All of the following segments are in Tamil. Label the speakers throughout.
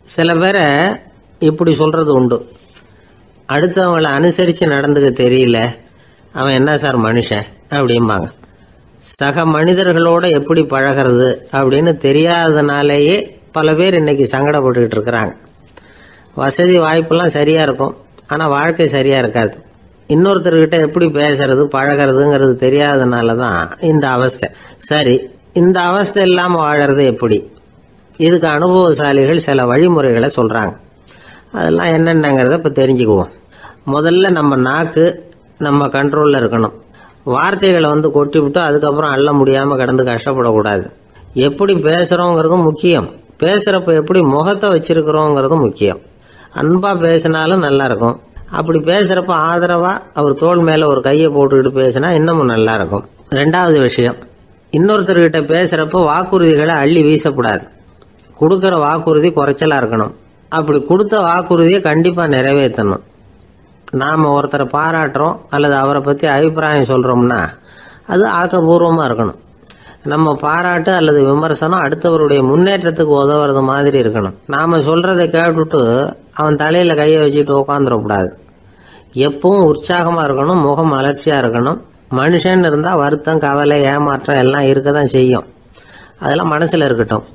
Speaker 1: சில பேரை இப்படி சொல்றது உண்டு, அடுத்தவங்களை அனுசரித்து நடந்துக்க தெரியல, அவன் என்ன சார் மனுஷன் அப்படிம்பாங்க. சக மனிதர்களோட எப்படி பழகிறது அப்படின்னு தெரியாததுனாலேயே பல பேர் இன்னைக்கு சங்கடப்பட்டுக்கிட்டு இருக்கிறாங்க. வசதி வாய்ப்பெல்லாம் சரியா இருக்கும், ஆனால் வாழ்க்கை சரியா இருக்காது. இன்னொருத்தர்கிட்ட எப்படி பேசுறது பழகிறதுங்கிறது தெரியாததுனால தான் இந்த அவஸ்தை. சரி, இந்த அவஸ்தை இல்லாமல் வாழறது எப்படி? இதுக்கு அனுபவசாலிகள் சில வழிமுறைகளை சொல்றாங்க. அதெல்லாம் என்னென்னங்கிறத இப்போ தெரிஞ்சுக்குவோம். முதல்ல நம்ம நாக்கு நம்ம கண்ட்ரோலில் இருக்கணும். வார்த்தைகளை கொட்டி விட்டு அதுக்கப்புறம் அள்ள முடியாமல் கடந்து கஷ்டப்படக்கூடாது. எப்படி பேசுகிறோங்கிறதும் முக்கியம், பேசுகிறப்ப எப்படி முகத்தை வச்சிருக்கிறோங்கிறதும் முக்கியம். அன்பாக பேசினாலும் நல்லா இருக்கும். அப்படி பேசுகிறப்ப ஆதரவாக அவர் தோள் மேலே ஒரு கையை போட்டுக்கிட்டு பேசினா இன்னமும் நல்லா இருக்கும். ரெண்டாவது விஷயம், இன்னொருத்தர்கிட்ட பேசுகிறப்ப வாக்குறுதிகளை அள்ளி வீசக்கூடாது. கொடுக்குற வாக்குறுதி குறைச்சலாக இருக்கணும். அப்படி கொடுத்த வாக்குறுதியை கண்டிப்பாக நிறைவேற்றணும். நாம் ஒருத்தரை பாராட்டுறோம் அல்லது அவரை பற்றி அபிப்பிராயம் சொல்கிறோம்னா அது ஆக்கப்பூர்வமாக இருக்கணும். நம்ம பாராட்டு அல்லது விமர்சனம் அடுத்தவருடைய முன்னேற்றத்துக்கு உதவுறது மாதிரி இருக்கணும். நாம் சொல்கிறத கேட்டுட்டு அவன் தலையில் கையை வச்சுட்டு உட்காந்துடக்கூடாது. எப்பவும் உற்சாகமாக இருக்கணும், முகம் மலர்ச்சியாக இருக்கணும். மனுஷன் இருந்தால் வருத்தம், கவலை, ஏமாற்றம் எல்லாம் இருக்க தான் செய்யும். அதெல்லாம் மனசில் இருக்கட்டும்.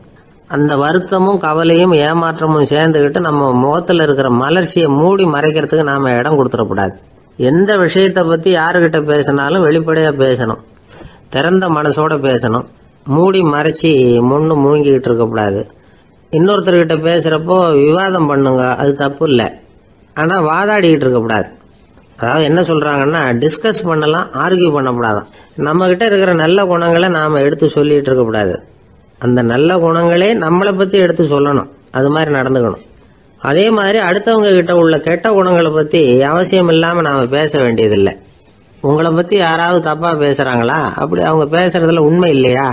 Speaker 1: அந்த வருத்தமும் கவலையும் ஏமாற்றமும் சேர்ந்துக்கிட்டு நம்ம முகத்தில் இருக்கிற மலர்ச்சியை மூடி மறைக்கிறதுக்கு நாம் இடம் கொடுத்துடக்கூடாது. எந்த விஷயத்தை பற்றி யாருக்கிட்ட பேசினாலும் வெளிப்படையாக பேசணும், திறந்த மனசோட பேசணும். மூடி மறைச்சி முன்னு மூழ்கிக்கிட்டு இருக்கக்கூடாது. இன்னொருத்தர்கிட்ட பேசுகிறப்போ விவாதம் பண்ணுங்க, அது தப்பு இல்லை. ஆனால் வாதாடிக்கிட்டு இருக்கக்கூடாது. அதாவது என்ன சொல்கிறாங்கன்னா, டிஸ்கஸ் பண்ணலாம், ஆர்கியூ பண்ணக்கூடாதான். நம்மக்கிட்ட இருக்கிற நல்ல குணங்களை நாம் எடுத்து சொல்லிகிட்டு இருக்கக்கூடாது. அந்த நல்ல குணங்களே நம்மளை பற்றி எடுத்து சொல்லணும். அது மாதிரி நடந்துக்கணும். அதே மாதிரி அடுத்தவங்க கிட்ட உள்ள கெட்ட குணங்களை பற்றி அவசியம் இல்லாமல் நாம் பேச வேண்டியதில்லை. உங்களை பற்றி யாராவது தப்பாக பேசுகிறாங்களா, அப்படி அவங்க பேசுகிறதுல உண்மை இல்லையா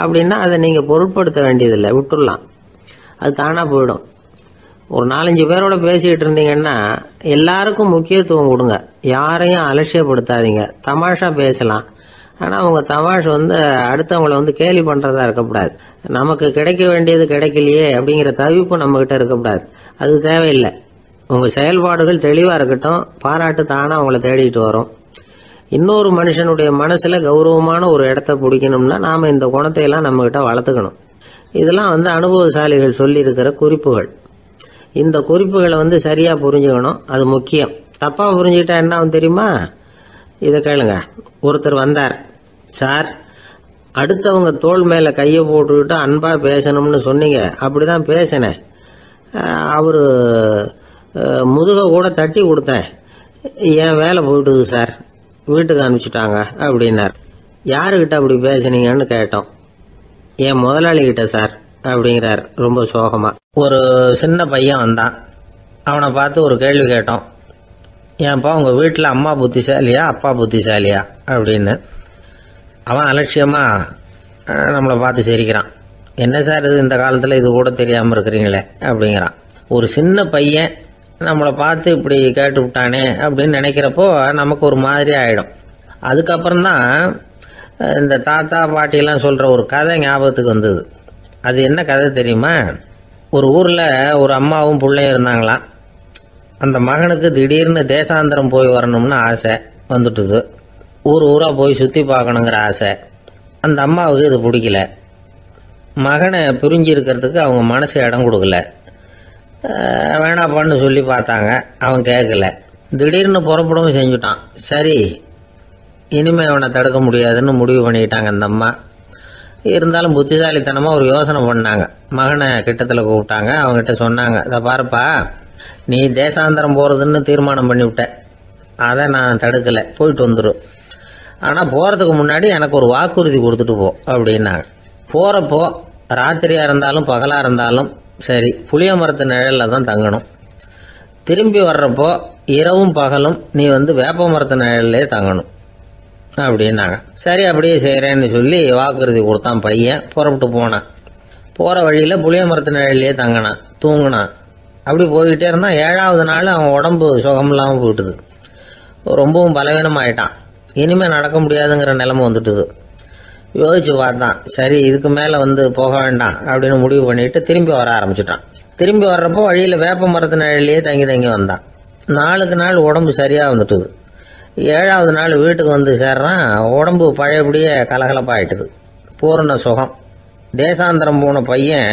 Speaker 1: அப்படின்னா அதை நீங்கள் பொருட்படுத்த வேண்டியதில்லை, விட்டுடலாம். அது தானாக போயிடும். ஒரு 4-5 பேரோட பேசிக்கிட்டு இருந்தீங்கன்னா எல்லாருக்கும் முக்கியத்துவம் கொடுங்க, யாரையும் அலட்சியப்படுத்தாதீங்க. தமாஷா பேசலாம், ஆனால் அவங்க தமாஷ் அடுத்தவங்களை கேலி பண்ணுறதா இருக்கக்கூடாது. நமக்கு கிடைக்க வேண்டியது கிடைக்கலையே அப்படிங்கிற தவிப்பு நம்மகிட்ட இருக்கக்கூடாது. அது தேவையில்லை. உங்கள் செயல்பாடுகள் தெளிவாக இருக்கட்டும், பாராட்டு தானாக அவங்கள தேடிட்டு வரும். இன்னொரு மனுஷனுடைய மனசில் கௌரவமான ஒரு இடத்த பிடிக்கணும்னா நாம் இந்த குணத்தையெல்லாம் நம்மகிட்ட வளர்த்துக்கணும். இதெல்லாம் அனுபவசாலிகள் சொல்லியிருக்கிற குறிப்புகள். இந்த குறிப்புகளை சரியாக புரிஞ்சுக்கணும், அது முக்கியம். தப்பாக புரிஞ்சுக்கிட்டா என்ன ஆகும் தெரியுமா? இதை கேளுங்க. ஒருத்தர் வந்தார், சார் அடுத்தவங்க தோள் மேலே கையை போட்டுக்கிட்டு அன்பாக பேசணும்னு சொன்னீங்க, அப்படிதான் பேசினேன். அவர் முதுக கூட தட்டி கொடுத்தேன், என் வேலை போயிட்டுது சார், வீட்டுக்கு அனுப்பிச்சிட்டாங்க அப்படின்னார். யாருக்கிட்ட அப்படி பேசுனீங்கன்னு கேட்டோம். என் முதலாளிகிட்ட சார் அப்படிங்கிறார் ரொம்ப சோகமா. ஒரு சின்ன பையன் வந்தான், அவனை பார்த்து ஒரு கேள்வி கேட்டோம். ஏன்ப்பா உங்கள் வீட்டில் அம்மா புத்திசாலியா அப்பா புத்திசாலியா அப்படின்னு. அவன் அலட்சியமா நம்மளை பார்த்து சிரிக்கிறான். என்ன சார் இது, இந்த காலத்தில் இது கூட தெரியாமல் இருக்கிறீங்களே அப்படிங்கிறான். ஒரு சின்ன பையன் நம்மளை பார்த்து இப்படி கேட்டு விட்டானே அப்படின்னு நினைக்கிறப்போ நமக்கு ஒரு மாதிரி ஆகிடும். அதுக்கப்புறம்தான் இந்த தாத்தா பாட்டிலாம் சொல்கிற ஒரு கதை ஞாபகத்துக்கு வந்தது. அது என்ன கதை தெரியுமா? ஒரு ஊரில் ஒரு அம்மாவும் பிள்ளையும் இருந்தாங்களாம். அந்த மகனுக்கு திடீர்னு தேசாந்திரம் போய் வரணும்னு ஆசை வந்துட்டுது. ஊராக போய் சுற்றி பார்க்கணுங்கிற ஆசை. அந்த அம்மாவுக்கு இது பிடிக்கல. மகனை பிரிஞ்சு இருக்கிறதுக்கு அவங்க மனசு இடம் கொடுக்கல. வேணாப்பான்னு சொல்லி பார்த்தாங்க, அவன் கேட்கல. திடீர்னு புறப்படவும் செஞ்சுட்டான். சரி, இனிமே அவனை தடுக்க முடியாதுன்னு முடிவு பண்ணிக்கிட்டாங்க அந்த அம்மா. இருந்தாலும் புத்திசாலித்தனமாக ஒரு யோசனை பண்ணாங்க. மகனை கிட்டத்தில் கூப்பிட்டாங்க, அவங்ககிட்ட சொன்னாங்க, இதை பாருப்பா, நீ தேசாந்திரம் போகிறதுன்னு தீர்மானம் பண்ணிவிட்ட, அதை நான் தடுக்கலை, போயிட்டு வந்துடும். ஆனால் போகிறதுக்கு முன்னாடி எனக்கு ஒரு வாக்குறுதி கொடுத்துட்டு போ அப்படின்னாங்க. போகிறப்போ ராத்திரியாக இருந்தாலும் பகலாக இருந்தாலும் சரி புளிய மரத்து நிழலில் தான் தங்கணும். திரும்பி வர்றப்போ இரவும் பகலும் நீ வேப்ப மரத்து நிழல்லே தங்கணும் அப்படின்னாங்க. சரி அப்படியே செய்கிறேன்னு சொல்லி வாக்குறுதி கொடுத்தான் பையன். புறப்பட்டு போனான். போகிற வழியில் புளிய மரத்து நிழல்லே தங்கினான், தூங்கினான். அப்படி போய்கிட்டே இருந்தான். 7வது நாள் அவன் உடம்பு சுகமில்லாமல் போயிட்டுது. ரொம்பவும் பலவீனமாயிட்டான். இனிமேல் நடக்க முடியாதுங்கிற நிலைமை வந்துட்டுது. யோசிச்சு பார்த்தான், சரி இதுக்கு மேலே போக வேண்டாம் அப்படின்னு முடிவு பண்ணிட்டு திரும்பி வர ஆரம்பிச்சிட்டான். திரும்பி வர்றப்போ வழியில் வேப்ப மரத்து நிழலையே தங்கி தங்கி வந்தான். நாளுக்கு நாள் உடம்பு சரியாக வந்துட்டுது. 7வது நாள் வீட்டுக்கு வந்து சேர்றான். உடம்பு பழையபடியே கலகலப்பாயிட்டுது. பூரண சுகம். தேசாந்திரம் போன பையன்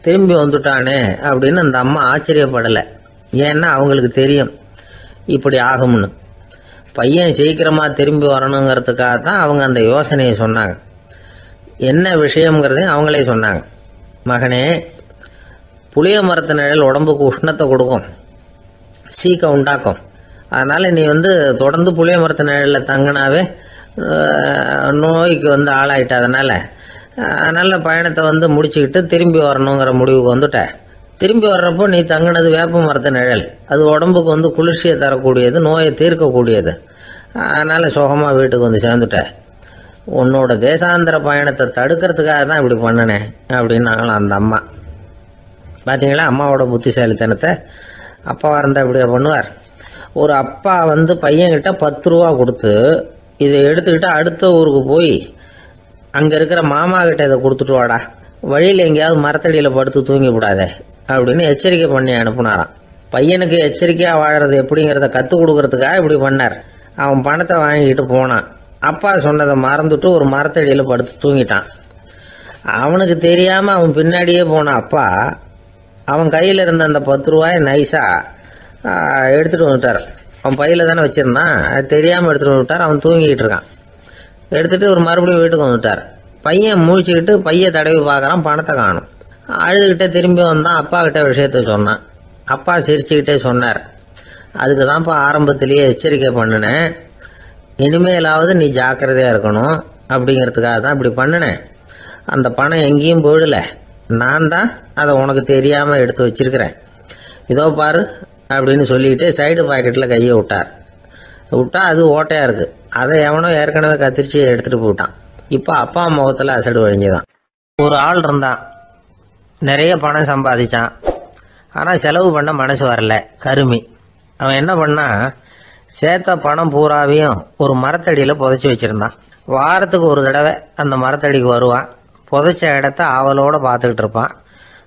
Speaker 1: திரும்பி வந்துட்டானே அப்படின்னு அந்த அம்மா ஆச்சரியப்படலை. ஏன்னா அவங்களுக்கு தெரியும் இப்படி ஆகும்னு. பையன் சீக்கிரமாக திரும்பி வரணுங்கிறதுக்காக தான் அவங்க அந்த யோசனையை சொன்னாங்க. என்ன விஷயங்கிறதையும் அவங்களே சொன்னாங்க. மகனே, புளிய மரத்து நிழல் உடம்புக்கு உஷ்ணத்தை கொடுக்கும், சீக்க உண்டாக்கும். அதனால் நீ தொடர்ந்து புளிய மரத்து நிழலில் தங்கினாவே நோய்க்கு ஆளாயிட்ட. அதனால் நல்ல பயணத்தை முடிச்சுக்கிட்டு திரும்பி வரணுங்கிற முடிவுக்கு வந்துட்ட. திரும்பி வர்றப்போ நீ தங்கினது வேப்ப மரத்து நிழல். அது உடம்புக்கு குளிர்ச்சியை தரக்கூடியது, நோயை தீர்க்கக்கூடியது. அதனால் சுகமாக வீட்டுக்கு சேர்ந்துட்ட. உன்னோட தேசாந்திர பயணத்தை தடுக்கிறதுக்காக தான் இப்படி பண்ணினேன் அப்படின்னாங்களாம் அந்த அம்மா. பார்த்தீங்களா அம்மாவோட புத்திசாலித்தனத்தை? அப்பாவாக இருந்தால் இப்படியா பண்ணுவார்? ஒரு அப்பா பையன்கிட்ட 10 ரூபா கொடுத்து இதை எடுத்துக்கிட்டு அடுத்த ஊருக்கு போய் அங்கே இருக்கிற மாமா கிட்ட இதை கொடுத்துட்டு வாடா, வழியில் எங்கேயாவது மரத்தடியில் படுத்து தூங்கி விடாதே அப்படின்னு எச்சரிக்கை பண்ணி அனுப்புனாராம். பையனுக்கு எச்சரிக்கையாக வாழறது எப்படிங்கிறத கற்றுக் கொடுக்கறதுக்காக இப்படி பண்ணார். அவன் பணத்தை வாங்கிக்கிட்டு போனான். அப்பா சொன்னதை மறந்துட்டு ஒரு மரத்தடியில் படுத்து தூங்கிட்டான். அவனுக்கு தெரியாமல் அவன் பின்னாடியே போன அப்பா அவன் கையில் இருந்த அந்த 10 ரூபாயை நைஸாக எடுத்துகிட்டு வந்துட்டார். அவன் பையில் தானே வச்சுருந்தான், அது தெரியாமல் எடுத்துகிட்டு வந்துட்டார். அவன் தூங்கிக்கிட்டு இருக்கான். எடுத்துகிட்டு ஒரு மறுபடியும் வீட்டுக்கு வந்துட்டார். பையன் முழிச்சுக்கிட்டு பையை தடவி பார்க்குறான், பணத்தை காணும். அழுதுகிட்டே திரும்பி வந்தான். அப்பா கிட்ட விஷயத்த சொன்னான். அப்பா சிரிச்சுக்கிட்டே சொன்னார், அதுக்கு தான்ப்பா ஆரம்பத்திலேயே எச்சரிக்கை பண்ணினேன், இனிமேலாவது நீ ஜாக்கிரதையாக இருக்கணும் அப்படிங்கிறதுக்காக தான் இப்படி பண்ணினேன். அந்த பணம் எங்கேயும் போயிடலை, நான் தான் அதை உனக்கு தெரியாமல் எடுத்து வச்சிருக்கிறேன். இதோ பாரு அப்படின்னு சொல்லிக்கிட்டு சைடு பாக்கெட்டில் கையை விட்டா அது ஓட்டையாக இருக்குது. அதை எவனோ ஏற்கனவே கத்திரிச்சு எடுத்துகிட்டு போயிட்டான். இப்போ அப்பா முகத்தில் அசடு வழிஞ்சுதான். ஒரு ஆள் இருந்தான், நிறைய பணம் சம்பாதிச்சான். ஆனால் செலவு பண்ண மனசு வரல, கருமி. அவன் என்ன பண்ணா, சேர்த்த பணம் பூராவையும் ஒரு மரத்தடியில் புதைச்சி வச்சுருந்தான். வாரத்துக்கு ஒரு தடவை அந்த மரத்தடிக்கு வருவான். புதைச்ச இடத்த ஆவலோடு பார்த்துக்கிட்டு இருப்பான்.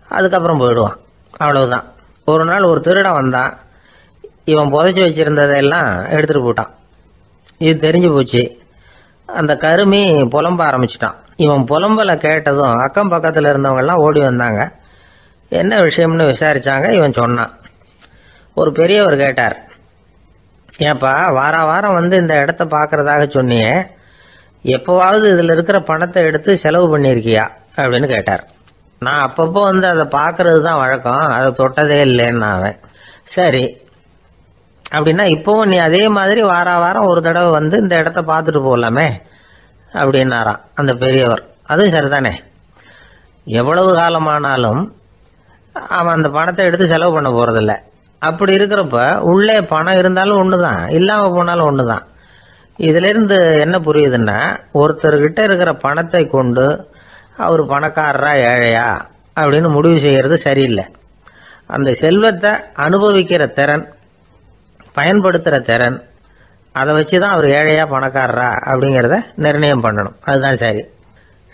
Speaker 1: அதுக்கப்புறம் போயிடுவான். அவ்வளவுதான். ஒரு நாள் ஒரு திருடன் வந்தான். இவன் புதைச்சி வச்சுருந்ததெல்லாம் எடுத்துகிட்டு போயிட்டான். இது தெரிஞ்சு போச்சு. அந்த கருமி புலம்ப ஆரம்பிச்சிட்டான். இவன் புலம்பலை கேட்டதும் அக்கம் பக்கத்தில் இருந்தவங்கெல்லாம் ஓடி வந்தாங்க. என்ன விஷயம்னு விசாரிச்சாங்க. இவன் சொன்னான். ஒரு பெரியவர் கேட்டார், ஏப்பா வாரம் இந்த இடத்த பார்க்கறதாக சொன்னியே, எப்போவாவது இதில் இருக்கிற பணத்தை எடுத்து செலவு பண்ணியிருக்கியா அப்படின்னு கேட்டார். நான் அப்பப்போ அதை பார்க்கறது தான் வழக்கம், அதை தொட்டதே இல்லைன்னு அவன். சரி அப்படின்னா இப்போவும் நீ அதே மாதிரி வாரம் ஒரு தடவை இந்த இடத்த பார்த்துட்டு போகலாமே அப்படின்னாராம் அந்த பெரியவர். அதுவும் சரிதானே, எவ்வளவு காலமானாலும் அவன் அந்த பணத்தை எடுத்து செலவு பண்ண போகிறதில்ல. அப்படி இருக்கிறப்ப உள்ளே பணம் இருந்தாலும் ஒன்று தான், இல்லாமல் போனாலும் ஒன்று தான். இதிலிருந்து என்ன புரியுதுன்னா, ஒருத்தர்கிட்ட இருக்கிற பணத்தை கொண்டு அவர் பணக்காரரா ஏழையா அப்படின்னு முடிவு செய்கிறது சரியில்லை. அந்த செல்வத்தை அனுபவிக்கிற திறன், பயன்படுத்துகிற திறன், அதை வச்சு தான் அவர் ஏழையா பணக்காரரா அப்படிங்கிறத நிர்ணயம் பண்ணணும். அதுதான் சரி.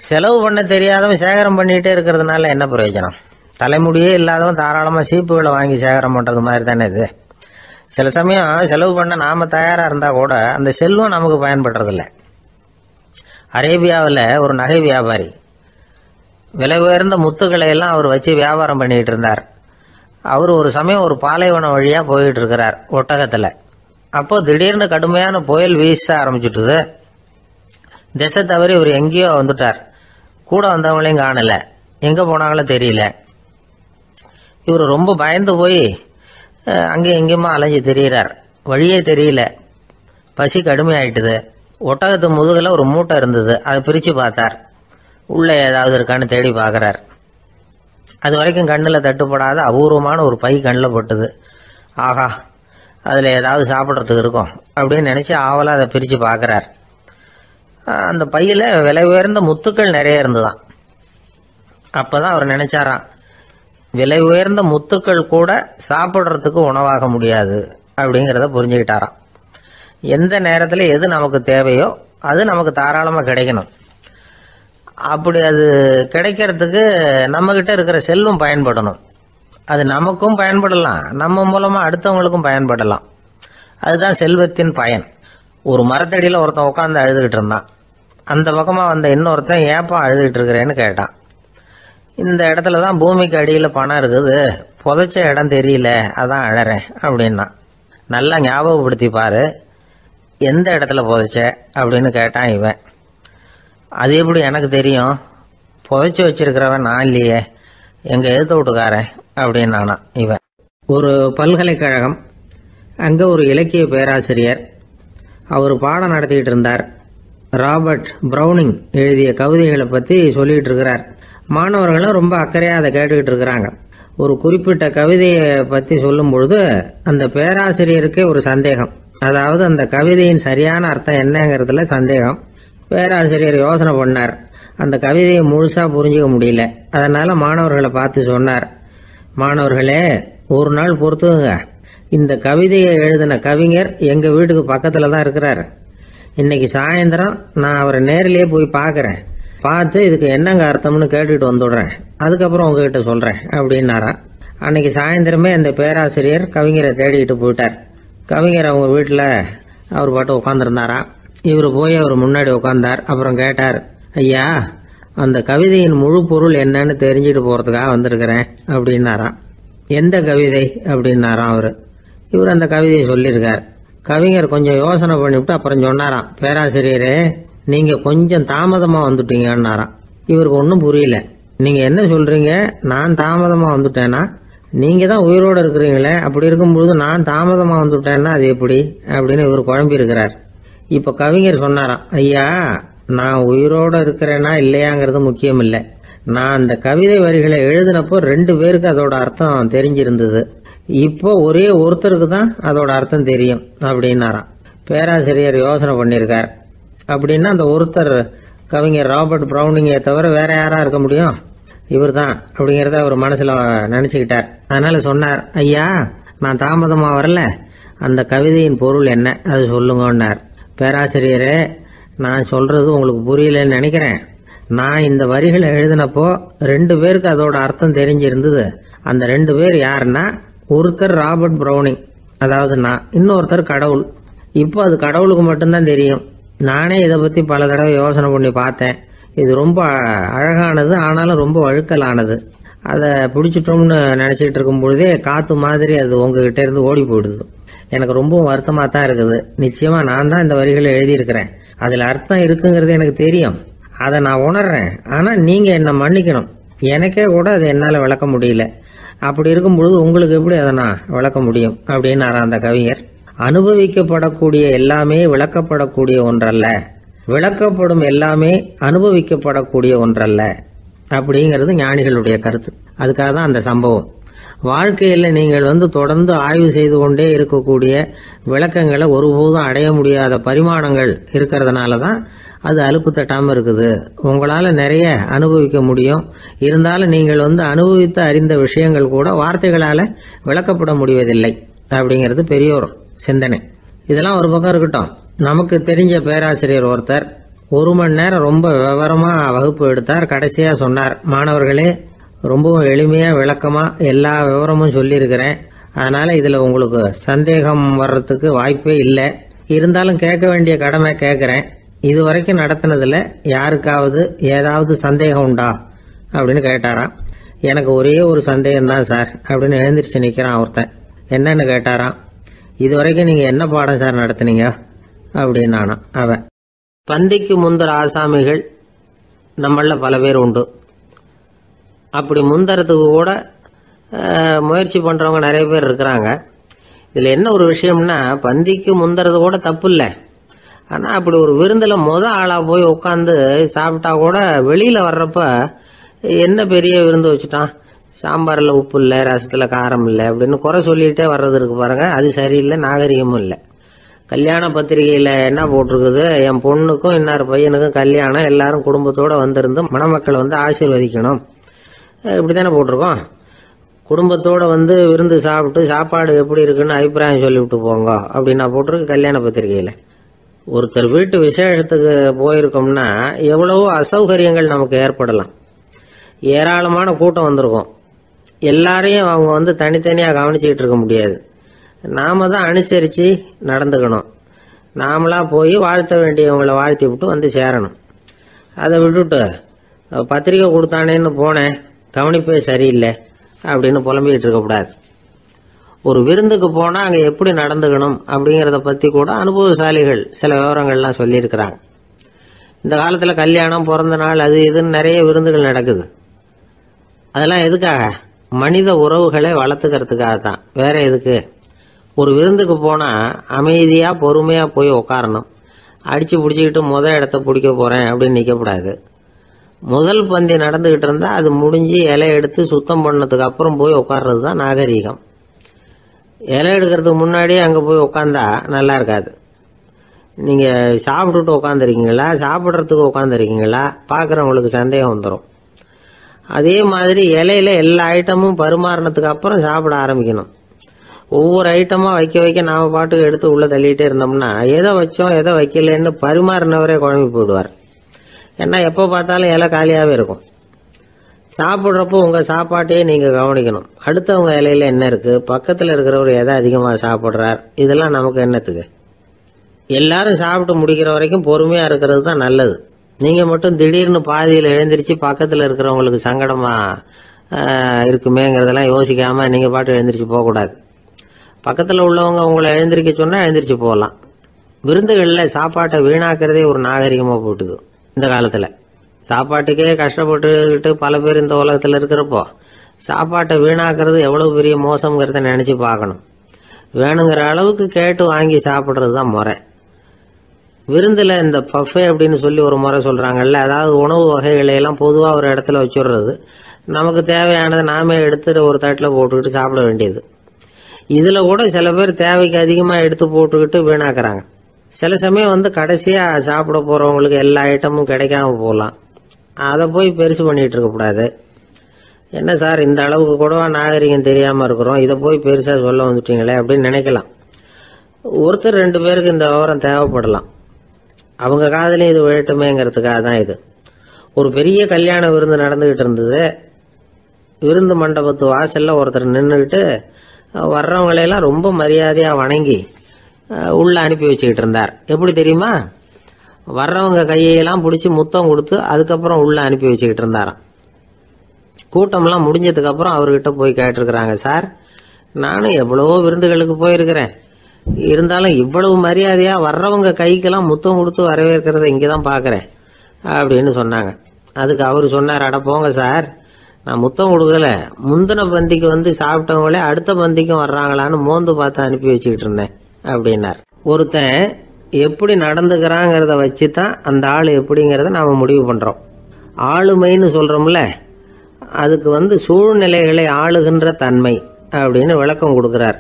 Speaker 1: செலவு பண்ண தெரியாதவன் சேகரம் பண்ணிகிட்டே இருக்கிறதுனால என்ன பிரயோஜனம்? தலைமுடியே இல்லாதவன் தாராளமாக சீப்புகளை வாங்கி சேகரம் பண்ணுறது மாதிரி தானே இது. சில சமயம் செலவு பண்ண நாம் தயாராக இருந்தால் கூட அந்த செல்வம் நமக்கு பயன்படுறதில்ல. அரேபியாவில் ஒரு நகை வியாபாரி விலை உயர்ந்த முத்துக்களை எல்லாம் அவர் வச்சு வியாபாரம் பண்ணிகிட்டு இருந்தார். அவர் ஒரு சமயம் ஒரு பாலைவனம் வழியாக போயிட்டு இருக்கிறார் ஒட்டகத்தில். அப்போ திடீர்னு கடுமையான புயல் வீச ஆரம்பிச்சுட்டுது. திசை தவறி இவர் எங்கேயோ வந்துட்டார். கூட வந்தவங்களையும் காணலை, எங்கே போனாங்களோ தெரியல. இவர் ரொம்ப பயந்து போய் அங்கே எங்கேயுமா அலைஞ்சு திரியிறார். வழியே தெரியல. பசி கடுமையாயிட்டுது. ஒட்டகத்து முதுகில் ஒரு மூட்டை இருந்தது. அதை பிரித்து பார்த்தார். உள்ளே ஏதாவது இருக்கான்னு தேடி பார்க்குறார். அது வரைக்கும் கண்ணில் தட்டுப்படாத அபூர்வமான ஒரு பை கண்ணில் பட்டுது. ஆஹா, அதில் ஏதாவது சாப்பிட்றதுக்கு இருக்கும் அப்படின்னு நினச்சி ஆவலாக அதை பிரித்து பார்க்குறார். அந்த பையில் விலை உயர்ந்த முத்துக்கள் நிறைய இருந்துதான். அப்போ தான் அவர் நினச்சாராம், விலை உயர்ந்த முத்துக்கள் கூட சாப்பிட்றதுக்கு உணவாக முடியாது அப்படிங்கிறத புரிஞ்சுக்கிட்டாராம். எந்த நேரத்தில் எது நமக்கு தேவையோ அது நமக்கு தாராளமாக கிடைக்கணும். அப்படி அது கிடைக்கிறதுக்கு நம்மக்கிட்ட இருக்கிற செல்வம் பயன்படணும். அது நமக்கும் பயன்படலாம், நம்ம மூலமா அடுத்தவங்களுக்கும் பயன்படலாம். அதுதான் செல்வத்தின் பயன். ஒரு மரத்தடியில் ஒருத்தன் உட்காந்து அழுதுகிட்டு இருந்தான். அந்த பக்கமா வந்த இன்னொருத்தன் ஏப்பா அழுதுகிட்டு இருக்கிறேன்னு கேட்டான். இந்த இடத்துல தான் பூமிக்கு அடியில் பணம் இருக்குது, புதைச்ச இடம் தெரியல, அதான் அழறேன் அப்படின்னா. நல்லா ஞாபகப்படுத்தி பாரு, எந்த இடத்துல புதைச்ச அப்படின்னு கேட்டான் இவன். அது எப்படி எனக்கு தெரியும், புதைச்சி வச்சிருக்கிறவன் நான் இல்லையே, எங்க எழுத்து வீட்டுக்காரன் அப்படின்னானா இவன். ஒரு பல்கலைக்கழகம், அங்கே ஒரு இலக்கிய பேராசிரியர், அவர் பாடம் நடத்திக்கிட்டு இருந்தார். ராபர்ட் ப்ரௌனிங் எழுதிய கவிதைகளை பற்றி சொல்லிகிட்டு இருக்கிறார். மாணவர்களும் ரொம்ப அக்கறையாக அதை கேட்டுக்கிட்டு இருக்கிறாங்க. ஒரு குறிப்பிட்ட கவிதையை பற்றி சொல்லும் பொழுது அந்த பேராசிரியருக்கே ஒரு சந்தேகம். அதாவது அந்த கவிதையின் சரியான அர்த்தம் என்னங்கிறதுல சந்தேகம். பேராசிரியர் யோசனை பண்ணார். அந்த கவிதையை முழுசா புரிஞ்சுக்க முடியல. அதனால மாணவர்களை பார்த்து சொன்னார், மாணவர்களே, ஒரு நாள் பொறுத்துங்க, இந்த கவிதையை எழுதின கவிஞர் எங்க வீட்டுக்கு பக்கத்துல தான் இருக்கிறார். இன்னைக்கு சாயந்தரம் நான் அவரை நேரிலேயே போய் பார்க்கறேன். பார்த்து இதுக்கு என்னங்க அர்த்தம்னு கேட்டுட்டு வந்துடுறேன். அதுக்கப்புறம் உங்ககிட்ட சொல்றேன் அப்படின்னாராம். அன்னைக்கு சாயந்தரமே அந்த பேராசிரியர் கவிஞரை தேடிக்கிட்டு போயிட்டார். கவிஞர் அவங்க வீட்டில் அவர் பாட்டு உட்காந்துருந்தாராம். இவர் போய் அவர் முன்னாடி உட்கார்ந்தார். அப்புறம் கேட்டார், ஐயா, அந்த கவிதையின் முழு பொருள் என்னன்னு தெரிஞ்சுட்டு போறதுக்காக வந்திருக்கிறேன் அப்படின்னாராம். எந்த கவிதை அப்படின்னாராம் அவரு. இவர் அந்த கவிதையை சொல்லியிருக்கார். கவிஞர் கொஞ்சம் யோசனை பண்ணிவிட்டு அப்புறம் சொன்னாராம், பேராசிரியரே, நீங்க கொஞ்சம் தாமதமா வந்துட்டீங்கன்னாராம். இவருக்கு ஒன்றும் புரியல. நீங்க என்ன சொல்றீங்க, நான் தாமதமா வந்துட்டேன்னா? நீங்க தான் உயிரோடு இருக்கிறீங்களே, அப்படி இருக்கும்பொழுது நான் தாமதமா வந்துட்டேன்னா அது எப்படி அப்படின்னு இவர் குழம்பி இருக்கிறார். இப்ப கவிஞர் சொன்னாராம், ஐயா, நான் உயிரோட இருக்கிறேன்னா இல்லையாங்கிறது முக்கியம் இல்லை. நான் அந்த கவிதை வரிகளை எழுதினப்போ 2 பேருக்கு அதோட அர்த்தம் தெரிஞ்சிருந்தது. இப்போ ஒரே ஒருத்தருக்கு தான் அதோட அர்த்தம் தெரியும் அப்படின்னாராம். பேராசிரியர் யோசனை பண்ணியிருக்கார். அப்படின்னா அந்த ஒருத்தர் கவிஞர் ராபர்ட் ப்ரௌனிங்கை தவிர வேற யாரா இருக்க முடியும்? இவர் தான் அப்படிங்கிறத அவர் மனசுல நினைச்சுக்கிட்டார். அதனால சொன்னார், ஐயா, நான் தாமதமா வரல, அந்த கவிதையின் பொருள் என்ன அது சொல்லுங்கன்னார். பேராசிரியரே, நான் சொல்றது உங்களுக்கு புரியலன்னு நினைக்கிறேன். நான் இந்த வரிகளை எழுதினப்போ 2 பேருக்கு அதோட அர்த்தம் தெரிஞ்சிருந்தது. அந்த 2 பேர் யாருன்னா, ஒருத்தர் ராபர்ட் ப்ரௌனிங், அதாவது நான், இன்னொருத்தர் கடவுள். இப்போ அது கடவுளுக்கு மட்டும்தான் தெரியும். நானே இதை பத்தி பல தடவை யோசனை பண்ணி பார்த்தேன். இது ரொம்ப அழகானது, ஆனாலும் ரொம்ப வழுக்கலானது. அதை பிடிச்சிட்டோம்னு நினைச்சிட்டு இருக்கும் பொழுதே காத்து மாதிரி அது உங்ககிட்ட இருந்து ஓடி போயிடுது. எனக்கு ரொம்பவும் வருத்தமா தான் இருக்குது. நிச்சயமா நான் தான் இந்த வரிகளை எழுதியிருக்கிறேன். அதுல அர்த்தம் இருக்குங்கிறது எனக்கு தெரியும், அதை நான் உணர்றேன். ஆனா நீங்க என்ன மன்னிக்கணும், எனக்கே கூட அதை என்னால விளக்க முடியல. அப்படி இருக்கும் பொழுது உங்களுக்கு எப்படி அதை நான் விளக்க முடியும் அப்படின்னாரா அந்த கவிஞர். அனுபவிக்கப்படக்கூடிய எல்லாமே விளக்கப்படக்கூடிய ஒன்றல்ல, விளக்கப்படும் எல்லாமே அனுபவிக்கப்படக்கூடிய ஒன்றல்ல அப்படிங்கிறது ஞானிகளுடைய கருத்து. அதுக்காக தான் அந்த சம்பவம். வாழ்க்கையில் நீங்கள் தொடர்ந்து ஆய்வு செய்து கொண்டே இருக்கக்கூடிய விளக்கங்களை ஒருபோதும் அடைய முடியாத பரிமாணங்கள் இருக்கிறதுனால தான் அது அலுப்பு தட்டாமல் இருக்குது. உங்களால் நிறைய அனுபவிக்க முடியும், இருந்தாலும் நீங்கள் அனுபவித்து அறிந்த விஷயங்கள் கூட வார்த்தைகளால் விளக்கப்பட முடிவதில்லை அப்படிங்கிறது பெரியோர் சிந்தனை. இதெல்லாம் ஒரு பக்கம் இருக்கட்டும். நமக்கு தெரிஞ்ச பேராசிரியர் ஒருத்தர் 1 மணி நேரம் ரொம்ப விவரமா வகுப்பு எடுத்தார். கடைசியா சொன்னார், மாணவர்களே, ரொம்பவும் எளிமையா விளக்கமா எல்லா விவரமும் சொல்லியிருக்கிறேன். அதனால இதுல உங்களுக்கு சந்தேகம் வர்றதுக்கு வாய்ப்பே இல்லை. இருந்தாலும் கேட்க வேண்டிய கடமை கேட்கிறேன். இது வரைக்கும் நடத்தினதுல யாருக்காவது ஏதாவது சந்தேகம் உண்டா அப்படின்னு கேட்டாராம். எனக்கு ஒரே ஒரு சந்தேகம் தான் சார் அப்படின்னு எழுந்திரிச்சு நிக்கிறான் ஒருத்தன். என்னன்னு கேட்டாராம். இது வரைக்கும் நீங்க என்ன பாடம் சார் நடத்துனீங்க அப்படின்னானா அவன். பந்திக்கு முந்தர ஆசாமிகள் நம்மள பல பேர் உண்டு. அப்படி முந்தறதுக்கு கூட முயற்சி பண்றவங்க நிறைய பேர் இருக்கிறாங்க. இதுல என்ன ஒரு விஷயம்னா, பந்திக்கு முந்தறது கூட தப்பு இல்லை. ஆனா அப்படி ஒரு விருந்துல ஆளா போய் உட்காந்து சாப்பிட்டா கூட வெளியில வர்றப்ப என்ன பெரிய விருந்து வச்சுட்டான், சாம்பார்ல உப்பு இல்லை, ரசத்துல காரம் இல்லை அப்படின்னு குறை சொல்லிட்டே வர்றது இருக்கு பாருங்க. அது சரியில்லை, நாகரிகமும் இல்லை. கல்யாண பத்திரிகையில என்ன போட்டிருக்குது, என் பொண்ணுக்கும் இன்னார் பையனுக்கும் கல்யாணம், எல்லாரும் குடும்பத்தோட வந்திருந்து மணமக்களை ஆசீர்வதிக்கணும், இப்படித்தானே போட்டிருக்கோம். குடும்பத்தோட விருந்து சாப்பிட்டு சாப்பாடு எப்படி இருக்குன்னு அபிப்பிராயம் சொல்லிவிட்டு போங்க அப்படின்னா போட்டிருக்கு கல்யாண பத்திரிகையில. ஒருத்தர் வீட்டு விசேஷத்துக்கு போயிருக்கோம்னா எவ்வளவோ அசௌகரியங்கள் நமக்கு ஏற்படலாம். ஏராளமான கூட்டம் வந்திருக்கும். எல்லாரையும் அவங்க வந்து தனித்தனியாக கவனிச்சுக்கிட்டு இருக்க முடியாது. நாம தான் அனுசரித்து நடந்துக்கணும். நாமளாக போய் வாழ்த்த வேண்டியவங்களை வாழ்த்தி விட்டு வந்து சேரணும். அதை விட்டுட்டு பத்திரிக்கை கொடுத்தானேன்னு போனேன், கவனிப்பே சரியில்லை அப்படின்னு புலம்பிக்கிட்டு இருக்கக்கூடாது. ஒரு விருந்துக்கு போனால் அங்கே எப்படி நடந்துக்கணும் அப்படிங்கிறத பற்றி கூட அனுபவசாலிகள் சில விவரங்கள்லாம் சொல்லியிருக்கிறாங்க. இந்த காலத்தில் கல்யாணம், பிறந்த நாள், அது இதுன்னு நிறைய விருந்துகள் நடக்குது. அதெல்லாம் எதுக்காக? மனித உறவுகளை வளர்த்துக்கிறதுக்காக தான், வேற எதுக்கு? ஒரு விருந்துக்கு போனால் அமைதியாக பொறுமையாக போய் உக்காரணும். அடித்து பிடிச்சிக்கிட்டு இடத்த பிடிக்க போகிறேன் அப்படின்னு நிற்கக்கூடாது. முதல் பந்தி நடந்துக்கிட்டு இருந்தால் அது முடிஞ்சு இலை எடுத்து சுத்தம் பண்ணதுக்கு அப்புறம் போய் உட்கார்றது தான் நாகரீகம். இலை எடுக்கிறதுக்கு முன்னாடியே அங்கே போய் உட்காந்தா நல்லா இருக்காது. நீங்கள் சாப்பிட்டுட்டு உட்காந்துருக்கீங்களா, சாப்பிட்றதுக்கு உட்காந்துருக்கீங்களா, பார்க்குறவங்களுக்கு சந்தேகம் வந்துடும். அதே மாதிரி இலையில எல்லா ஐட்டமும் பரிமாறினதுக்கு அப்புறம் சாப்பிட ஆரம்பிக்கணும். ஒவ்வொரு ஐட்டமாக வைக்க வைக்க நாம் பாட்டுக்கு எடுத்து உள்ளே தள்ளிகிட்டே இருந்தோம்னா எதை வச்சோம் எதை வைக்கலன்னு பரிமாறினவரே குழம்பி போயிடுவார். ஏன்னா எப்போ பார்த்தாலும் இலை காலியாகவே இருக்கும். சாப்பிட்றப்போ உங்கள் சாப்பாட்டையே நீங்கள் கவனிக்கணும். அடுத்தவங்க இலையில என்ன இருக்குது, பக்கத்தில் இருக்கிறவர் எதை அதிகமாக சாப்பிட்றார், இதெல்லாம் நமக்கு என்னத்துக்கு? எல்லாரும் சாப்பிட்டு முடிக்கிற வரைக்கும் பொறுமையாக இருக்கிறது தான் நல்லது. நீங்கள் மட்டும் திடீர்னு பாதியில் எழுந்திரிச்சு பக்கத்தில் இருக்கிறவங்களுக்கு சங்கடமாக இருக்குமேங்கிறதெல்லாம் யோசிக்காமல் நீங்கள் பாட்டு எழுந்திரிச்சு போகக்கூடாது. பக்கத்தில் உள்ளவங்க உங்களை எழுந்திரிக்க சொன்னால் எழுந்திரிச்சு போகலாம். விருந்துகளில் சாப்பாட்டை வீணாக்கிறதே ஒரு நாகரிகமாக போட்டுது. இந்த காலத்தில் சாப்பாட்டுக்கே கஷ்டப்பட்டுக்கிட்டு பல பேர் இந்த உலகத்தில் இருக்கிறப்போ சாப்பாட்டை வீணாக்கிறது எவ்வளோ பெரிய மோசங்கிறத நினச்சி பார்க்கணும். வேணுங்கிற அளவுக்கு கேட்டு வாங்கி சாப்பிட்றது தான் முறை. விருந்தில் இந்த பஃபே அப்படின்னு சொல்லி ஒரு முறை சொல்கிறாங்கல்ல, அதாவது உணவு வகைகளையெல்லாம் பொதுவாக ஒரு இடத்துல வச்சுடுறது, நமக்கு தேவையானதை நாமே எடுத்துட்டு ஒரு தட்டில் போட்டுக்கிட்டு சாப்பிட வேண்டியது. இதில் கூட சில பேர் தேவைக்கு அதிகமாக எடுத்து போட்டுக்கிட்டு வீணாக்குறாங்க. சில சமயம் வந்து கடைசியாக சாப்பிட போகிறவங்களுக்கு எல்லா ஐட்டமும் கிடைக்காம போகலாம். அதை போய் பெருசு பண்ணிகிட்டு இருக்கக்கூடாது. என்ன சார் இந்த அளவுக்கு கூடவா நாகரிகம் தெரியாமல் இருக்கிறோம், இதை போய் பெருசாக சொல்ல வந்துட்டீங்களே அப்படின்னு நினைக்கலாம். ஒருத்தர் 2 பேருக்கு இந்த விவரம் தேவைப்படலாம். அவங்க காதலையும் இது விழட்டுமேங்கிறதுக்காக தான் இது. ஒரு பெரிய கல்யாண விருந்து நடந்துக்கிட்டு இருந்தது. விருந்து மண்டபத்து வாசலில் ஒருத்தர் நின்றுக்கிட்டு வர்றவங்களையெல்லாம் ரொம்ப மரியாதையாக வணங்கி உள்ளே அனுப்பி வச்சுக்கிட்டு இருந்தார். எப்படி தெரியுமா? வர்றவங்க கையெல்லாம் பிடிச்சி முத்தம் கொடுத்து அதுக்கப்புறம் உள்ளே அனுப்பி வச்சுக்கிட்டு இருந்தாராம். கூட்டம்லாம் முடிஞ்சதுக்கப்புறம் அவர்கிட்ட போய் கேட்டிருக்கிறாங்க, சார் நானும் எவ்வளவோ விருந்துகளுக்கு போயிருக்கிறேன், இருந்தாலும் இவ்வளவு மரியாதையாக வர்றவங்க கைக்கெல்லாம் முத்தம் கொடுத்து வரவேற்கிறத இங்கே தான் பார்க்குறேன் அப்படின்னு சொன்னாங்க. அதுக்கு அவர் சொன்னார், அட போங்க சார், நான் முத்தம் கொடுக்கல, முந்தின பந்திக்கு வந்து சாப்பிட்டவங்களே அடுத்த பந்திக்கும் வர்றாங்களான்னு மோந்து பார்த்து அனுப்பி வச்சுக்கிட்டு இருந்தேன் அப்படின்னார். ஒருத்தன் எப்படி நடந்துக்கிறாங்கிறத வச்சு தான் அந்த ஆள் எப்படிங்கிறத நாம் முடிவு பண்ணுறோம். ஆளுமைன்னு சொல்கிறோம்ல, அதுக்கு வந்து சூழ்நிலைகளை ஆளுகின்ற தன்மை அப்படின்னு விளக்கம் கொடுக்கிறார்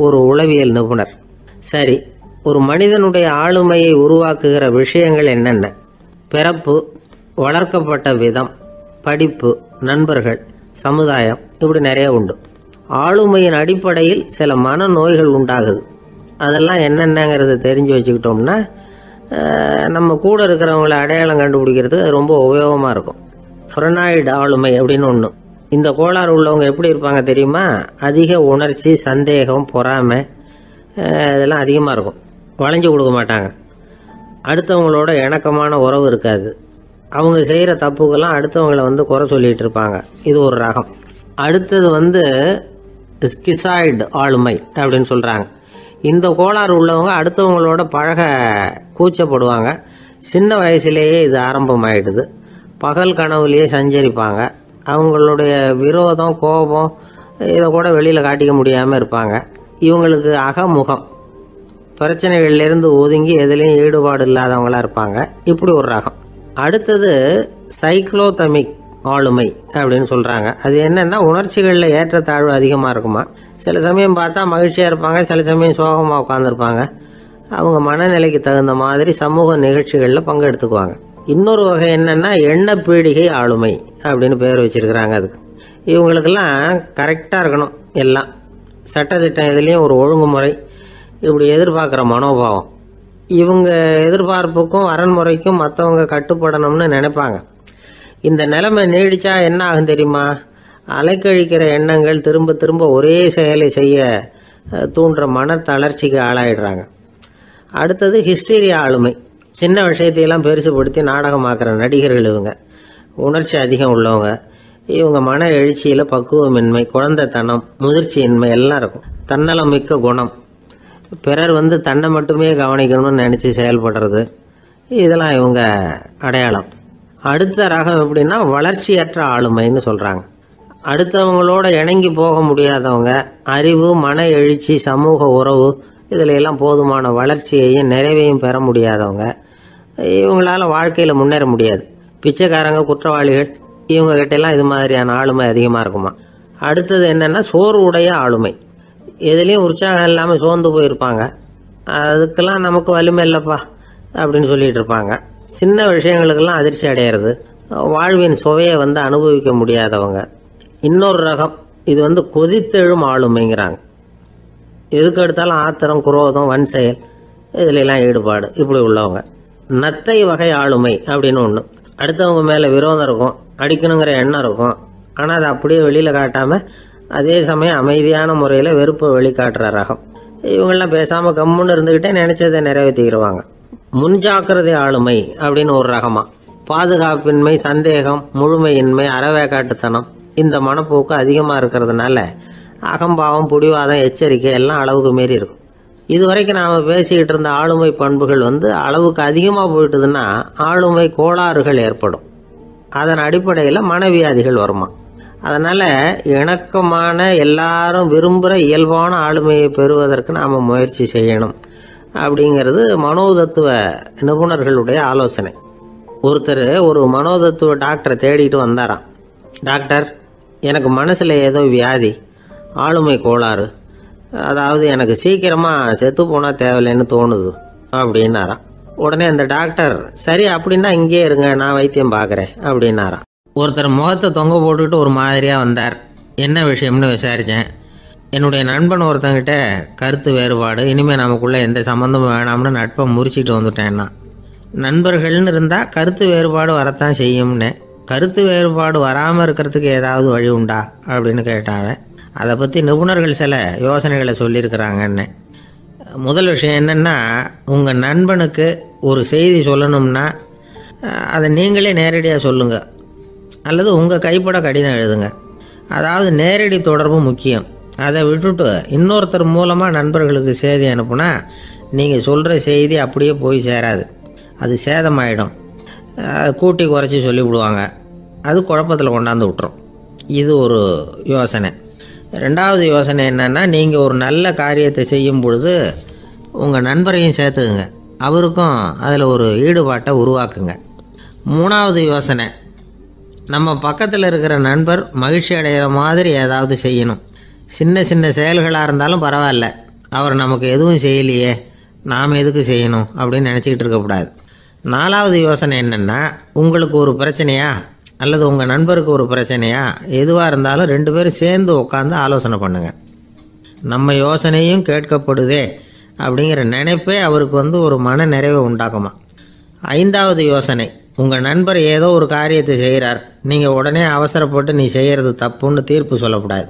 Speaker 1: ஒரு உளவியல் நிபுணர். சரி, ஒரு மனிதனுடைய ஆளுமையை உருவாக்குகிற விஷயங்கள் என்னென்ன? பிறப்பு, வளர்க்கப்பட்ட விதம், படிப்பு, நண்பர்கள், சமுதாயம், இப்படி நிறைய உண்டு. ஆளுமையின் அடிப்படையில் சில மனநோய்கள் உண்டாகுது. அதெல்லாம் என்னென்னங்கிறத தெரிஞ்சு வச்சுக்கிட்டோம்னா நம்ம கூட இருக்கிறவங்கள அடையாளம் கண்டுபிடிக்கிறதுக்கு அது ரொம்ப உபயோகமாக இருக்கும். ஃப்ரெனாய்டு ஆளுமை அப்படின்னு ஒன்று. இந்த கோளாறு உள்ளவங்க எப்படி இருப்பாங்க தெரியுமா? அதிக உணர்ச்சி, சந்தேகம், பொறாமை இதெல்லாம் அதிகமாக இருக்கும். வளைஞ்சு கொடுக்க மாட்டாங்க. அடுத்தவங்களோட இணக்கமான உறவு இருக்காது. அவங்க செய்கிற தப்புக்கெல்லாம் அடுத்தவங்களை வந்து குறை சொல்லிகிட்டு இருப்பாங்க. இது ஒரு ரகம். அடுத்தது வந்து ஸ்கிசாய்டு ஆளுமை அப்படின்னு சொல்கிறாங்க. இந்த கோளாறு உள்ளவங்க அடுத்தவங்களோட பழக கூச்சப்படுவாங்க. சின்ன வயசுலேயே இது ஆரம்பமாயிடுது. பகல் கனவுலேயே சஞ்சரிப்பாங்க. அவங்களுடைய விரோதம், கோபம் இதை கூட வெளியில் காட்டிக்க முடியாமல் இருப்பாங்க. இவங்களுக்கு அகமுகம், பிரச்சனைகள்லேருந்து ஒதுங்கி எதுலேயும் ஈடுபாடு இல்லாதவங்களாக இருப்பாங்க. இப்படி ஒரு ரகம். அடுத்தது சைக்ளோதமிக் ஆளுமை அப்படின்னு சொல்கிறாங்க. அது என்னென்னா உணர்ச்சிகளில் ஏற்றத்தாழ்வு அதிகமாக இருக்குமா. சில சமயம் பார்த்தா மகிழ்ச்சியாக இருப்பாங்க, சில சமயம் சோகமாக உட்காந்துருப்பாங்க. அவங்க மனநிலைக்கு தகுந்த மாதிரி சமூக நிகழ்ச்சிகளில் பங்கெடுத்துக்குவாங்க. இன்னொரு வகை என்னென்னா எண்ணப்பீடிகை ஆளுமை அப்படின்னு பேர் வச்சிருக்கிறாங்க. அதுக்கு இவங்களுக்கெல்லாம் கரெக்டாக இருக்கணும், எல்லாம் சட்டத்திட்டம், இதுலேயும் ஒரு ஒழுங்குமுறை, இப்படி எதிர்பார்க்குற மனோபாவம். இவங்க எதிர்பார்ப்புக்கும் அரண்முறைக்கும் மற்றவங்க கட்டுப்படணும்னு நினைப்பாங்க. இந்த நிலைமை நீடிச்சா என்ன ஆகும் தெரியுமா? அலைக்கழிக்கிற எண்ணங்கள் திரும்ப திரும்ப ஒரே செயலை செய்ய தூண்டுற மன தளர்ச்சிக்கு ஆளாயிடுறாங்க. அடுத்தது ஹிஸ்டீரியா ஆளுமை. சின்ன விஷயத்தையெல்லாம் பெருசுபடுத்தி நாடகமாக்குற நடிகர்கள் இவங்க. உணர்ச்சி அதிகம் உள்ளவங்க. இவங்க மன எழுச்சியில் பக்குவமின்மை, குழந்தைத்தனம், முதிர்ச்சியின்மை எல்லாம் இருக்கும். தன்னலம் மிக்க குணம். பிறர் தன்னை மட்டுமே கவனிக்கணும்னு நினச்சி செயல்படுறது, இதெல்லாம் இவங்க அடையாளம். அடுத்த ரகம் எப்படின்னா வளர்ச்சியற்ற ஆளுமைன்னு சொல்கிறாங்க. அடுத்தவங்களோட இணங்கி போக முடியாதவங்க, அறிவு, மன எழுச்சி, சமூக உறவு இதில் எல்லாம் போதுமான வளர்ச்சியையும் நிறைவையும் பெற முடியாதவங்க. இவங்களால வாழ்க்கையில் முன்னேற முடியாது. பிச்சைக்காரங்க, குற்றவாளிகள் இவங்ககிட்டெல்லாம் இது மாதிரியான ஆளுமை அதிகமாக இருக்குமா. அடுத்தது என்னென்னா சோர்வுடைய ஆளுமை. எதுலேயும் உற்சாகம் இல்லாமல் சோர்ந்து போயிருப்பாங்க. அதுக்கெல்லாம் நமக்கு வலிமை இல்லைப்பா அப்படின்னு சொல்லிட்டு இருப்பாங்க. சின்ன விஷயங்களுக்கெல்லாம் அதிர்ச்சி அடையிறது, வாழ்வின் சுவையை அனுபவிக்க முடியாதவங்க. இன்னொரு ரகம் இது கொதித்தெழும் ஆளுமைங்கிறாங்க. எதுக்கு எடுத்தாலும் ஆத்திரம், குரோதம், வன் செயல் இதிலெல்லாம் ஈடுபாடு இப்படி உள்ளவங்க. நத்தை வகை ஆளுமை அப்படின்னு ஒன்று. அடுத்தவங்க மேலே விரோதம் இருக்கும், அடிக்கணுங்கிற எண்ணம் இருக்கும். ஆனால் அதை அப்படியே வெளியில் காட்டாமல் அதே சமயம் அமைதியான முறையில் வெறுப்பை வெளிக்காட்டுற ரகம். இவங்கெல்லாம் பேசாமல் கம்முன்னு இருந்துக்கிட்டே நினைச்சதை நிறைவேற்றிக்கிடுவாங்க. முன்ஜாக்கிரதை ஆளுமை அப்படின்னு ஒரு ரகமா. பாதுகாப்பின்மை, சந்தேகம், முழுமையின்மை, அறவேக்காட்டுத்தனம் இந்த மனப்போக்கு அதிகமாக இருக்கிறதுனால அகம்பாவம், புடிவாதம், எச்சரிக்கை எல்லாம் அளவுக்கு மீறி இருக்கும். இதுவரைக்கும் நாம் பேசிக்கிட்டு இருந்த ஆளுமை பண்புகள் அளவுக்கு அதிகமாக போயிட்டுதுன்னா ஆளுமை கோளாறுகள் ஏற்படும். அதன் அடிப்படையில் மனவியாதிகள் வருமா. அதனால் இணக்கமான எல்லாரும் விரும்புகிற இயல்பான ஆளுமையை பெறுவதற்கு நாம் முயற்சி செய்யணும் அப்படிங்கிறது மனோதத்துவ நிபுணர்களுடைய ஆலோசனை. ஒருத்தர் ஒரு மனோதத்துவ டாக்டரை தேடிட்டு வந்தாராம். டாக்டர், எனக்கு மனசில் ஏதோ வியாதி, ஆளுமை கோளாறு, அதாவது எனக்கு சீக்கிரமாக செத்து போனால் தேவையில்லைன்னு தோணுது அப்படின்னாராம். உடனே அந்த டாக்டர், சரி அப்படின்னா இங்கே இருங்க, நான் வைத்தியம் பார்க்குறேன் அப்படின்னாராம். ஒருத்தர் முகத்தை தொங்க போட்டுக்கிட்டு ஒரு மாதிரியாக வந்தார். என்ன விஷயம்னு விசாரித்தேன். என்னுடைய நண்பன் ஒருத்தங்கிட்ட கருத்து வேறுபாடு, இனிமேல் நமக்குள்ளே எந்த சம்மந்தமும் வேணாம்னு நட்பை முறிச்சிட்டு வந்துட்டேன்னா. நண்பர்கள்னு இருந்தால் கருத்து வேறுபாடு வரத்தான் செய்யும்னு. கருத்து வேறுபாடு வராமல் இருக்கிறதுக்கு ஏதாவது வழி உண்டா அப்படின்னு கேட்டாங்க. அதை பற்றி நிபுணர்கள் சில யோசனைகளை சொல்லியிருக்கிறாங்கன்னு. முதல் விஷயம் என்னென்னா, உங்கள் நண்பனுக்கு ஒரு செய்தி சொல்லணும்னா அதை நீங்களே நேரடியாக சொல்லுங்கள், அல்லது உங்கள் கைப்பட கடிதம் எழுதுங்க. அதாவது நேரடி தொடர்பு முக்கியம். அதை விட்டுட்டு இன்னொருத்தர் மூலமாக நண்பர்களுக்கு செய்தி அனுப்புனா நீங்கள் சொல்கிற செய்தி அப்படியே போய் சேராது, அது சேதமாயிடும். கூட்டி குறைச்சி சொல்லிவிடுவாங்க, அது குழப்பத்தில் கொண்டாந்து விட்டுரும். இது ஒரு யோசனை. ரெண்டாவது யோசனை என்னென்னா, நீங்கள் ஒரு நல்ல காரியத்தை செய்யும் பொழுது உங்கள் நண்பரையும் சேர்த்துக்குங்க, அவருக்கும் அதில் ஒரு ஈடுபாட்டை உருவாக்குங்க. மூணாவது யோசனை, நம்ம பக்கத்தில் இருக்கிற நண்பர் மகிழ்ச்சி அடைகிற மாதிரி ஏதாவது செய்யணும். சின்ன சின்ன செயல்களாக இருந்தாலும் பரவாயில்ல, அவர் நமக்கு எதுவும் செய்யலையே, நாம் எதுக்கு செய்யணும் அப்படின்னு நினச்சிக்கிட்டு இருக்கக்கூடாது. நாலாவது யோசனை என்னென்னா, உங்களுக்கு ஒரு பிரச்சனையா அல்லது உங்கள் நண்பருக்கு ஒரு பிரச்சனையா, எதுவாக இருந்தாலும் 2 பேரும் சேர்ந்து உட்காந்து ஆலோசனை பண்ணுங்கள். நம்ம யோசனையும் கேட்கப்படுதே அப்படிங்கிற நினைப்பே அவருக்கு ஒரு மன நிறைவை உண்டாக்குமா. 5வது யோசனை, உங்கள் நண்பர் ஏதோ ஒரு காரியத்தை செய்கிறார், நீங்கள் உடனே அவசரப்பட்டு நீ செய்கிறது தப்புன்னு தீர்ப்பு சொல்லக்கூடாது.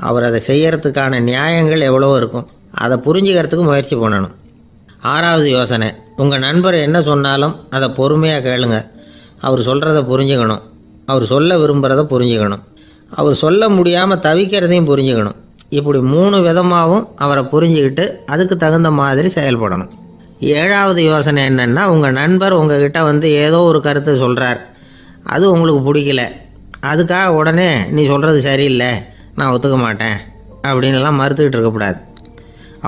Speaker 1: அவர் அதை செய்யறதுக்கான நியாயங்கள் எவ்வளோ இருக்கும், அதை புரிஞ்சுக்கிறதுக்கு முயற்சி பண்ணணும். 6வது யோசனை, உங்கள் நண்பர் என்ன சொன்னாலும் அதை பொறுமையாக கேளுங்க. அவர் சொல்கிறத புரிஞ்சுக்கணும், அவர் சொல்ல விரும்புகிறத புரிஞ்சுக்கணும், அவர் சொல்ல முடியாமல் தவிக்கிறதையும் புரிஞ்சுக்கணும். இப்படி 3 விதமாகவும் அவரை புரிஞ்சுக்கிட்டு அதுக்கு தகுந்த மாதிரி செயல்படணும். 7வது யோசனை என்னென்னா, உங்கள் நண்பர் உங்ககிட்ட ஏதோ ஒரு கருத்தை சொல்கிறார், அது உங்களுக்கு பிடிக்கல, அதுக்காக உடனே நீ சொல்கிறது சரியில்லை, நான் ஒத்துக்க மாட்டேன் அப்படின்லாம் மறுத்துக்கிட்டு இருக்கக்கூடாது.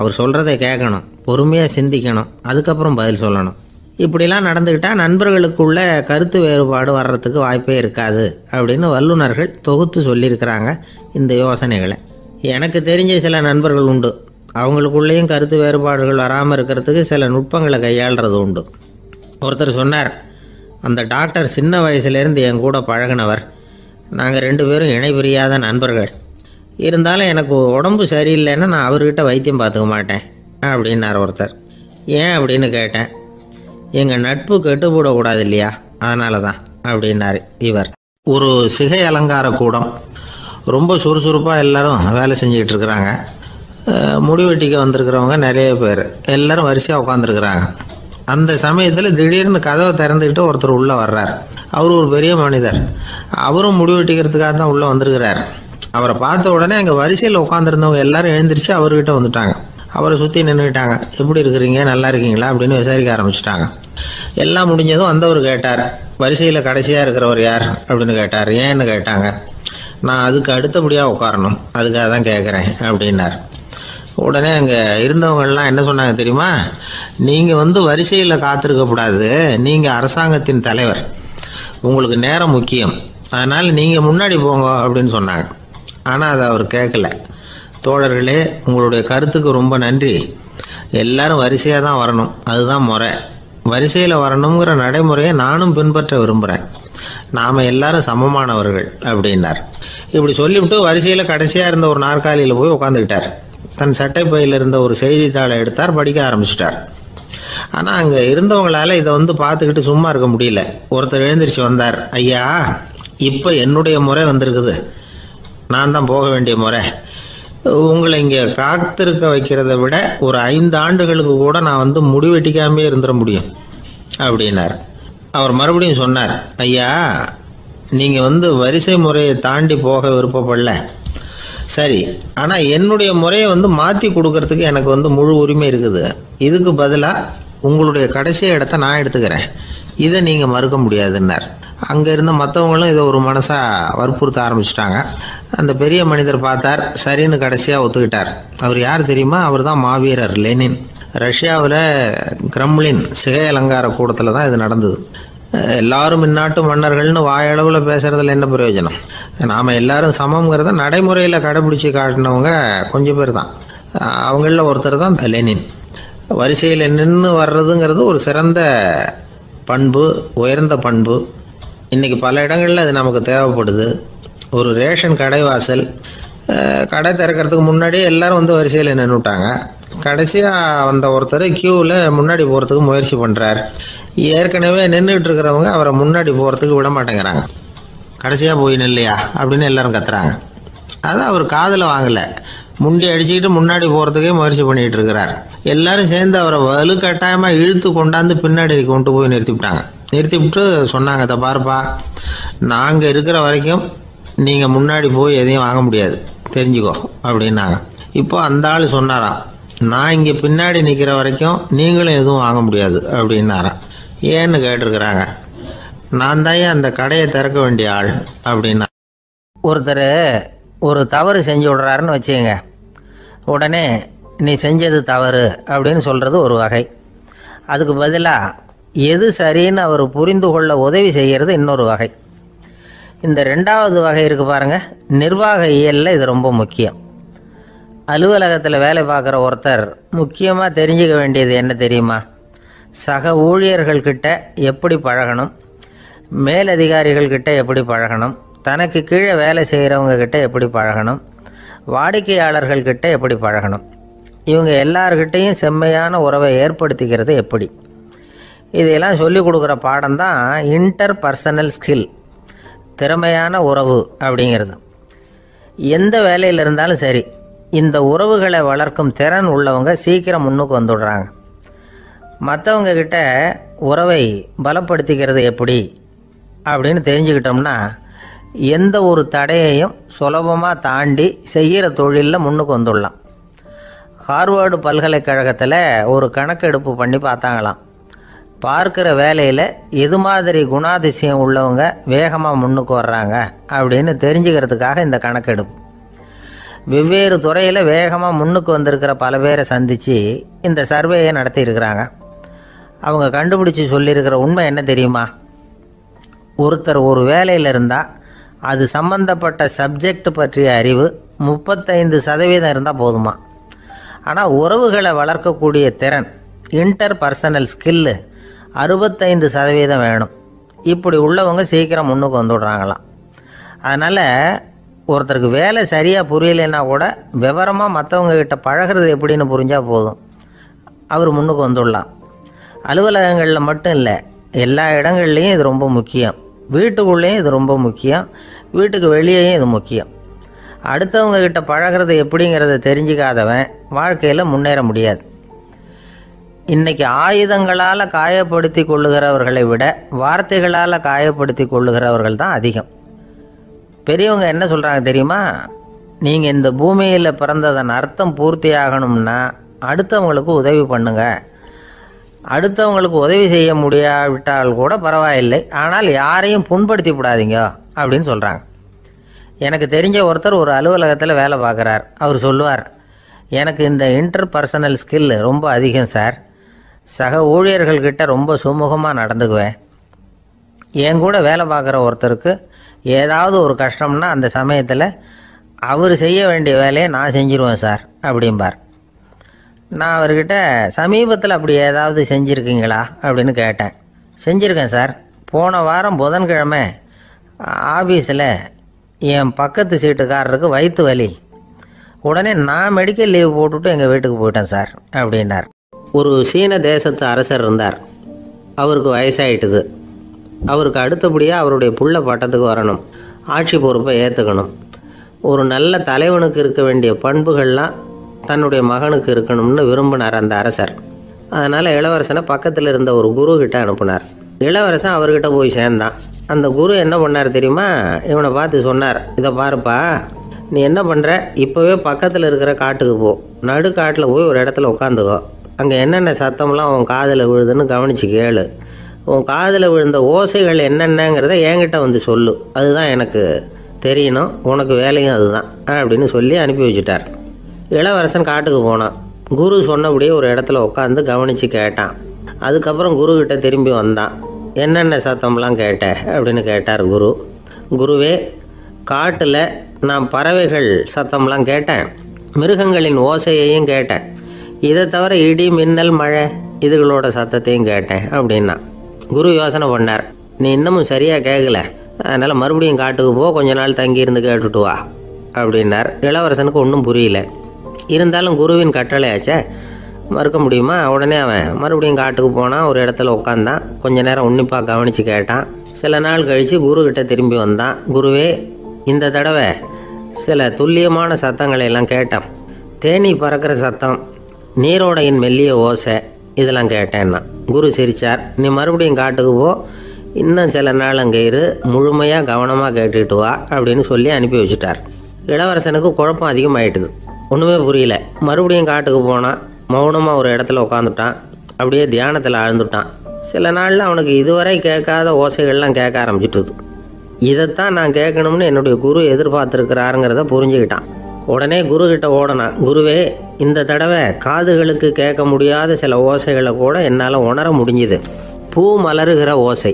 Speaker 1: அவர் சொல்கிறத கேட்கணும், பொறுமையாக சிந்திக்கணும், அதுக்கப்புறம் பதில் சொல்லணும். இப்படிலாம் நடந்துக்கிட்டால் நண்பர்களுக்குள்ள கருத்து வேறுபாடு வர்றதுக்கு வாய்ப்பே இருக்காது அப்படின்னு வல்லுநர்கள் தொகுத்து சொல்லியிருக்கிறாங்க இந்த யோசனைகளை. எனக்கு தெரிஞ்ச சில நண்பர்கள் உண்டு, அவங்களுக்குள்ளேயும் கருத்து வேறுபாடுகள் வராமல் இருக்கிறதுக்கு சில நுட்பங்களை கையாளுறது உண்டு. ஒருத்தர் சொன்னார், அந்த டாக்டர் சின்ன வயசுலேருந்து என் கூட பழகினவர், நாங்கள் 2 பேரும் இணை பிரியாத நண்பர்கள். இருந்தாலும் எனக்கு உடம்பு சரியில்லைன்னா நான் அவர்கிட்ட வைத்தியம் பார்த்துக்க மாட்டேன் அப்படின்னார் ஒருத்தர். ஏன் அப்படின்னு கேட்டேன். எங்கள் நட்பு கெட்டுப்படக்கூடாது இல்லையா, அதனால தான் அப்படின்னார் இவர். ஒரு சிகை அலங்கார கூடம் ரொம்ப சுறுசுறுப்பாக எல்லாரும் வேலை செஞ்சுக்கிட்டு இருக்கிறாங்க. முடிவெட்டிக்க வந்திருக்கிறவங்க நிறைய பேர் எல்லாரும் வரிசையாக உட்காந்துருக்குறாங்க. அந்த சமயத்தில் திடீர்னு கதவை திறந்துக்கிட்டு ஒருத்தர் உள்ளே வர்றார். அவர் ஒரு பெரிய மனிதர். அவரும் முடிவெட்டிக்கிறதுக்காக தான் உள்ளே வந்திருக்கிறார். அவரை பார்த்த உடனே அங்கே வரிசையில் உட்காந்துருந்தவங்க எல்லாரும் எழுந்திரிச்சு அவர்கிட்ட வந்துட்டாங்க. அவரை சுற்றி நின்றுக்கிட்டாங்க. எப்படி இருக்கிறீங்க, நல்லா இருக்கீங்களா அப்படின்னு விசாரிக்க ஆரம்பிச்சிட்டாங்க. எல்லாம் முடிஞ்சதும் வந்தவர் கேட்டார், வரிசையில் கடைசியாக இருக்கிறவர் யார் அப்படின்னு கேட்டார். ஏன்னு கேட்டாங்க. நான் அதுக்கு அடுத்தபடியாக உட்காரணும், அதுக்காக தான் கேட்குறேன் அப்படின்னார். உடனே அங்கே இருந்தவங்கெல்லாம் என்ன சொன்னாங்க தெரியுமா? நீங்கள் வரிசையில் காத்திருக்கக்கூடாது, நீங்கள் அரசாங்கத்தின் தலைவர், உங்களுக்கு நேரம் முக்கியம், அதனால் நீங்கள் முன்னாடி போங்க அப்படின்னு சொன்னாங்க. ஆனால் அதை அவர் கேட்கல. தோழர்களே, உங்களுடைய கருத்துக்கு ரொம்ப நன்றி. எல்லாரும் வரிசையாக தான் வரணும், அதுதான் முறை. வரிசையில் வரணுங்கிற நடைமுறையை நானும் பின்பற்ற விரும்புகிறேன். நாம் எல்லாரும் சமமானவர்கள் அப்படின்னார். இப்படி சொல்லிவிட்டு வரிசையில் கடைசியாக இருந்த ஒரு நாற்காலியில் போய் உட்காந்துக்கிட்டார். தன் சட்டை பையில் இருந்த ஒரு செய்தித்தாளை எடுத்தார், படிக்க ஆரம்பிச்சிட்டார். ஆனால் அங்கே இருந்தவங்களால இதை பார்த்துக்கிட்டு சும்மா இருக்க முடியல. ஒருத்தர் எழுந்திரிச்சு வந்தார். ஐயா, இப்போ என்னுடைய முறை வந்திருக்குது, நான் தான் போக வேண்டிய முறை. உங்களை இங்கே காத்திருக்க வைக்கிறத விட ஒரு 5 ஆண்டுகளுக்கு கூட நான் முடிவெட்டிக்காமே இருந்துட முடியும் அப்படின்னார். அவர் மறுபடியும் சொன்னார், ஐயா, நீங்கள் வரிசை முறையை தாண்டி போக விருப்பப்படல, சரி, ஆனால் என்னுடைய முறையை மாற்றி கொடுக்கறதுக்கு எனக்கு முழு உரிமை இருக்குது. இதுக்கு பதிலாக உங்களுடைய கடைசி இடத்த நான் எடுத்துக்கிறேன், இதை நீங்கள் மறுக்க முடியாதுன்னார். அங்கே இருந்த மற்றவங்களும் இதை ஒரு மனசாக வற்புறுத்த ஆரம்பிச்சிட்டாங்க. அந்த பெரிய மனிதர் பார்த்தார், சரின்னு கடைசியாக ஒத்துக்கிட்டார். அவர் யார் தெரியுமா? அவர் தான் மாவீரர் லெனின். ரஷ்யாவில் கிரெம்ளின் சிகை அலங்கார கூடத்தில் தான் இது நடந்தது. எல்லாரும் இந்நாட்டு மன்னர்கள்னு வாயளவில் பேசுறதுல என்ன பிரயோஜனம்? நாம் எல்லாரும் சமங்கிறத நடைமுறையில் கடைபிடிச்சி காட்டினவங்க கொஞ்சம் பேர் தான். அவங்களில் ஒருத்தர் தான் லெனின். வரிசையில் நின்று வர்றதுங்கிறது ஒரு சிறந்த பண்பு, உயர்ந்த பண்பு. இன்றைக்கி பல இடங்களில் அது நமக்கு தேவைப்படுது. ஒரு ரேஷன் கடைவாசல், கடை திறக்கிறதுக்கு முன்னாடியே எல்லாரும் வரிசையில் நின்றுட்டாங்க. கடைசியாக வந்த ஒருத்தர் க்யூவில் முன்னாடி போகிறதுக்கு முயற்சி பண்ணுறார். ஏற்கனவே நின்றுட்டு இருக்கிறவங்க அவரை முன்னாடி போகிறதுக்கு விட மாட்டேங்கிறாங்க. கடைசியாக போய் நில்லையா அப்படின்னு எல்லாரும் கத்துறாங்க. அது அவர் காதில் வாங்கலை. முண்டி அடிச்சுக்கிட்டு முன்னாடி போகிறதுக்கே முயற்சி பண்ணிகிட்டு இருக்கிறார். எல்லாரும் சேர்ந்து அவரை வலுக்கட்டாயமாக இழுத்து கொண்டாந்து பின்னாடி கொண்டு போய் நிறுத்திவிட்டு சொன்னாங்க, இதை பாருப்பா, நாங்கள் இருக்கிற வரைக்கும் நீங்கள் முன்னாடி போய் எதையும் வாங்க முடியாது, தெரிஞ்சுக்கோ அப்படின்னாங்க. இப்போ அந்த ஆள் சொன்னாராம், நான் இங்கே பின்னாடி நிற்கிற வரைக்கும் நீங்களும் எதுவும் வாங்க முடியாது அப்படின்னாராம். ஏன்னு கேட்டிருக்கிறாங்க. நான் தான் அந்த கடையை திறக்க வேண்டிய ஆள் அப்படின்னா. ஒருத்தர் ஒரு தவறு செஞ்சு விடுறாருன்னு வச்சுக்கோங்க. உடனே நீ செஞ்சது தவறு அப்படின்னு சொல்கிறது ஒரு வகை. அதுக்கு பதிலாக எது சரின்னு அவர் புரிந்து கொள்ள உதவி செய்கிறது இன்னொரு வகை. இந்த 2வது வகை இருக்குது பாருங்கள், நிர்வாக இயலில் இது ரொம்ப முக்கியம். அலுவலகத்தில் வேலை பார்க்குற ஒருத்தர் முக்கியமாக தெரிஞ்சுக்க வேண்டியது என்ன தெரியுமா? சக ஊழியர்கள்கிட்ட எப்படி பழகணும், மேலதிகாரிகள்கிட்ட எப்படி பழகணும், தனக்கு கீழே வேலை செய்கிறவங்கக்கிட்ட எப்படி பழகணும், வாடிக்கையாளர்கள்கிட்ட எப்படி பழகணும், இவங்க எல்லார்கிட்டையும் செம்மையான உறவை ஏற்படுத்திக்கிறது எப்படி. இதையெல்லாம் சொல்லிக் கொடுக்குற பாடம் தான் இன்டர் பர்சனல் ஸ்கில், திறமையான உறவு அப்படிங்கிறது. எந்த வேலையில் இருந்தாலும் சரி, இந்த உறவுகளை வளர்க்கும் திறன் உள்ளவங்க சீக்கிரம் முன்னுக்கு வந்துடுறாங்க. மற்றவங்க கிட்ட உறவை பலப்படுத்திக்கிறது எப்படி அப்படின்னு தெரிஞ்சுக்கிட்டோம்னா எந்த ஒரு தடையையும் சுலபமாக தாண்டி செய்கிற தொழிலில் முன்னுக்கு வந்துடலாம். ஹார்வர்டு பல்கலைக்கழகத்தில் ஒரு கணக்கெடுப்பு பண்ணி பார்த்தாங்களாம். பார்க்குற வேலையில் எது மாதிரி குணாதிசயம் உள்ளவங்க வேகமாக முன்னுக்கு வர்றாங்க அப்படின்னு தெரிஞ்சுக்கிறதுக்காக இந்த கணக்கெடுப்பு. வெவ்வேறு துறையில் வேகமாக முன்னுக்கு வந்திருக்கிற பல பேரை சந்தித்து இந்த சர்வேயை நடத்தியிருக்கிறாங்க. அவங்க கண்டுபிடிச்சி சொல்லியிருக்கிற உண்மை என்ன தெரியுமா? ஒருத்தர் ஒரு வேலையில் இருந்தால் அது சம்பந்தப்பட்ட சப்ஜெக்ட் பற்றிய அறிவு 35% இருந்தால் போதுமா. ஆனால் உறவுகளை வளர்க்கக்கூடிய திறன், இன்டர் பர்சனல் ஸ்கில்லு 65% வேணும். இப்படி உள்ளவங்க சீக்கிரம் முன்னுக்கு வந்துடுறாங்களாம். அதனால் ஒருத்தருக்கு வேலை சரியாக புரியலைன்னா கூட விவரமாக மற்றவங்கக்கிட்ட பழகிறது எப்படின்னு புரிஞ்சால் போதும், அவர் முன்னுக்கு வந்துடலாம். அலுவலகங்களில் மட்டும் இல்லை, எல்லா இடங்கள்லேயும் இது ரொம்ப முக்கியம். வீட்டுக்குள்ளேயும் இது ரொம்ப முக்கியம், வீட்டுக்கு வெளியேயும் இது முக்கியம். அடுத்தவங்க கிட்ட பழகிறது எப்படிங்கிறத தெரிஞ்சுக்காதவன் வாழ்க்கையில் முன்னேற முடியாது. இன்னைக்கு ஆயுதங்களால் காயப்படுத்தி கொள்ளுகிறவர்களை விட வார்த்தைகளால் காயப்படுத்தி கொள்ளுகிறவர்கள் தான் அதிகம். பெரியவங்க என்ன சொல்கிறாங்க தெரியுமா? நீங்கள் இந்த பூமியில் பிறந்ததன் அர்த்தம் பூர்த்தி ஆகணும்னா அடுத்தவங்களுக்கு உதவி பண்ணுங்க. அடுத்தவங்களுக்கு உதவி செய்ய முடியாவிட்டால் கூட பரவாயில்லை, ஆனால் யாரையும் புண்படுத்தி விடாதீங்க அப்படின்னு சொல்கிறாங்க. எனக்கு தெரிஞ்ச ஒருத்தர் ஒரு அலுவலகத்தில் வேலை பார்க்குறார். அவர் சொல்லுவார், எனக்கு இந்த இன்டர்பர்சனல் ஸ்கில் ரொம்ப அதிகம் சார். சக ஊழியர்கள்கிட்ட ரொம்ப சுமூகமாக நடந்துக்குவேன். என் கூட வேலை பார்க்குற ஒருத்தருக்கு ஏதாவது ஒரு கஷ்டம்னா அந்த சமயத்தில் அவர் செய்ய வேண்டிய வேலையை நான் செஞ்சிருவேன் சார் அப்படிம்பார். நான் அவர்கிட்ட சமீபத்தில் அப்படி ஏதாவது செஞ்சுருக்கீங்களா அப்படின்னு கேட்டேன். செஞ்சுருக்கேன் சார். போன வாரம் புதன்கிழமை ஆஃபீஸில் என் பக்கத்து சீட்டுக்காரருக்கு வயிற்று வலி. உடனே நான் மெடிக்கல் லீவ் போட்டுவிட்டு எங்கள் வீட்டுக்கு போயிட்டேன் சார் அப்படின்னார். ஒரு சீன தேசத்து அரசர் இருந்தார். அவருக்கு வயசாயிட்டுது. அவருக்கு அடுத்தபடியாக அவருடைய புள்ள பட்டத்துக்கு வரணும், ஆட்சி பொறுப்பை ஏற்றுக்கணும். ஒரு நல்ல தலைவனுக்கு இருக்க வேண்டிய பண்புகள்லாம் தன்னுடைய மகனுக்கு இருக்கணும்னு விரும்பினார் அந்த அரசர். அதனால் இளவரசனை பக்கத்தில் இருந்த ஒரு குரு கிட்ட அனுப்புனார். இளவரசன் அவர்கிட்ட போய் சேர்ந்தான். அந்த குரு என்ன பண்ணார் தெரியுமா? இவனை பார்த்து சொன்னார், இதை பாருப்பா, நீ என்ன பண்ணுற, இப்போவே பக்கத்தில் இருக்கிற காட்டுக்கு போ, நடு காட்டில் போய் ஒரு இடத்துல உட்காந்துக்கோ. அங்கே என்னென்ன சத்தம்லாம் உன் காதில் விழுதுன்னு கவனித்து கேளு. உன் காதில் விழுந்த ஓசைகள் என்னென்னங்கிறத என்கிட்ட வந்து சொல்லு, அதுதான் எனக்கு தெரியணும், உனக்கு வேலையும் அதுதான் அப்படின்னு சொல்லி அனுப்பி வச்சுட்டார். இளவரசன் காட்டுக்கு போனான். குரு சொன்னபடியே ஒரு இடத்துல உட்காந்து கவனித்து கேட்டான். அதுக்கப்புறம் குருக்கிட்ட திரும்பி வந்தான். என்னென்ன சத்தம்லாம் கேட்ட அப்படின்னு கேட்டார் குரு. குருவே, காட்டில் நான் பறவைகள் சத்தம்லாம் கேட்டேன், மிருகங்களின் ஓசையையும் கேட்டேன், இதை தவிர இடி மின்னல் மழை இதுகளோட சத்தத்தையும் கேட்டேன் அப்படின்னா. குரு யோசனை பண்ணார், நீ இன்னமும் சரியாக கேட்கல, அதனால் மறுபடியும் காட்டுக்கு போ, கொஞ்ச நாள் தங்கியிருந்து கேட்டுட்டு வா அப்படின்னார். இளவரசனுக்கு ஒன்றும் புரியல. இருந்தாலும் குருவின் கட்டளையாச்சே, மறுக்க முடியுமா? உடனே அவன் மறுபடியும் காட்டுக்கு போனான். ஒரு இடத்துல உட்காந்தான். கொஞ்ச நேரம் உன்னிப்பாக கவனித்து கேட்டான். சில நாள் கழித்து குருக்கிட்ட திரும்பி வந்தான். குருவே, இந்த தடவை சில துல்லியமான சத்தங்களை எல்லாம் கேட்டான். தேனீ பறக்கிற சத்தம், நீரோடையின் மெல்லிய ஓசை, இதெல்லாம் கேட்டேன்னா. குரு சிரித்தார். நீ மறுபடியும் காட்டுக்கு போ, இன்னும் சில நாள் அங்கே இரு, முழுமையாக கவனமாக கேட்டுட்டு வா அப்படின்னு சொல்லி அனுப்பி வச்சுட்டார். இளவரசனுக்கு குழப்பம் அதிகமாயிட்டுது. ஒன்றுமே புரியல. மறுபடியும் காட்டுக்கு போனான். மௌனமாக ஒரு இடத்துல உட்காந்துட்டான். அப்படியே தியானத்தில் ஆழ்ந்துட்டான். சில நாளில் அவனுக்கு இதுவரை கேட்காத ஓசைகள்லாம் கேட்க ஆரம்பிச்சிட்டுது. இதைத்தான் நான் கேட்கணும்னு என்னுடைய குரு எதிர்பார்த்துருக்கிறாருங்கிறத புரிஞ்சுக்கிட்டான். உடனே குருக்கிட்ட ஓடனான். குருவே, இந்த தடவை காதுகளுக்கு கேட்க முடியாத சில ஓசைகளை கூட என்னால் உணர முடிஞ்சுது. பூ மலருகிற ஓசை,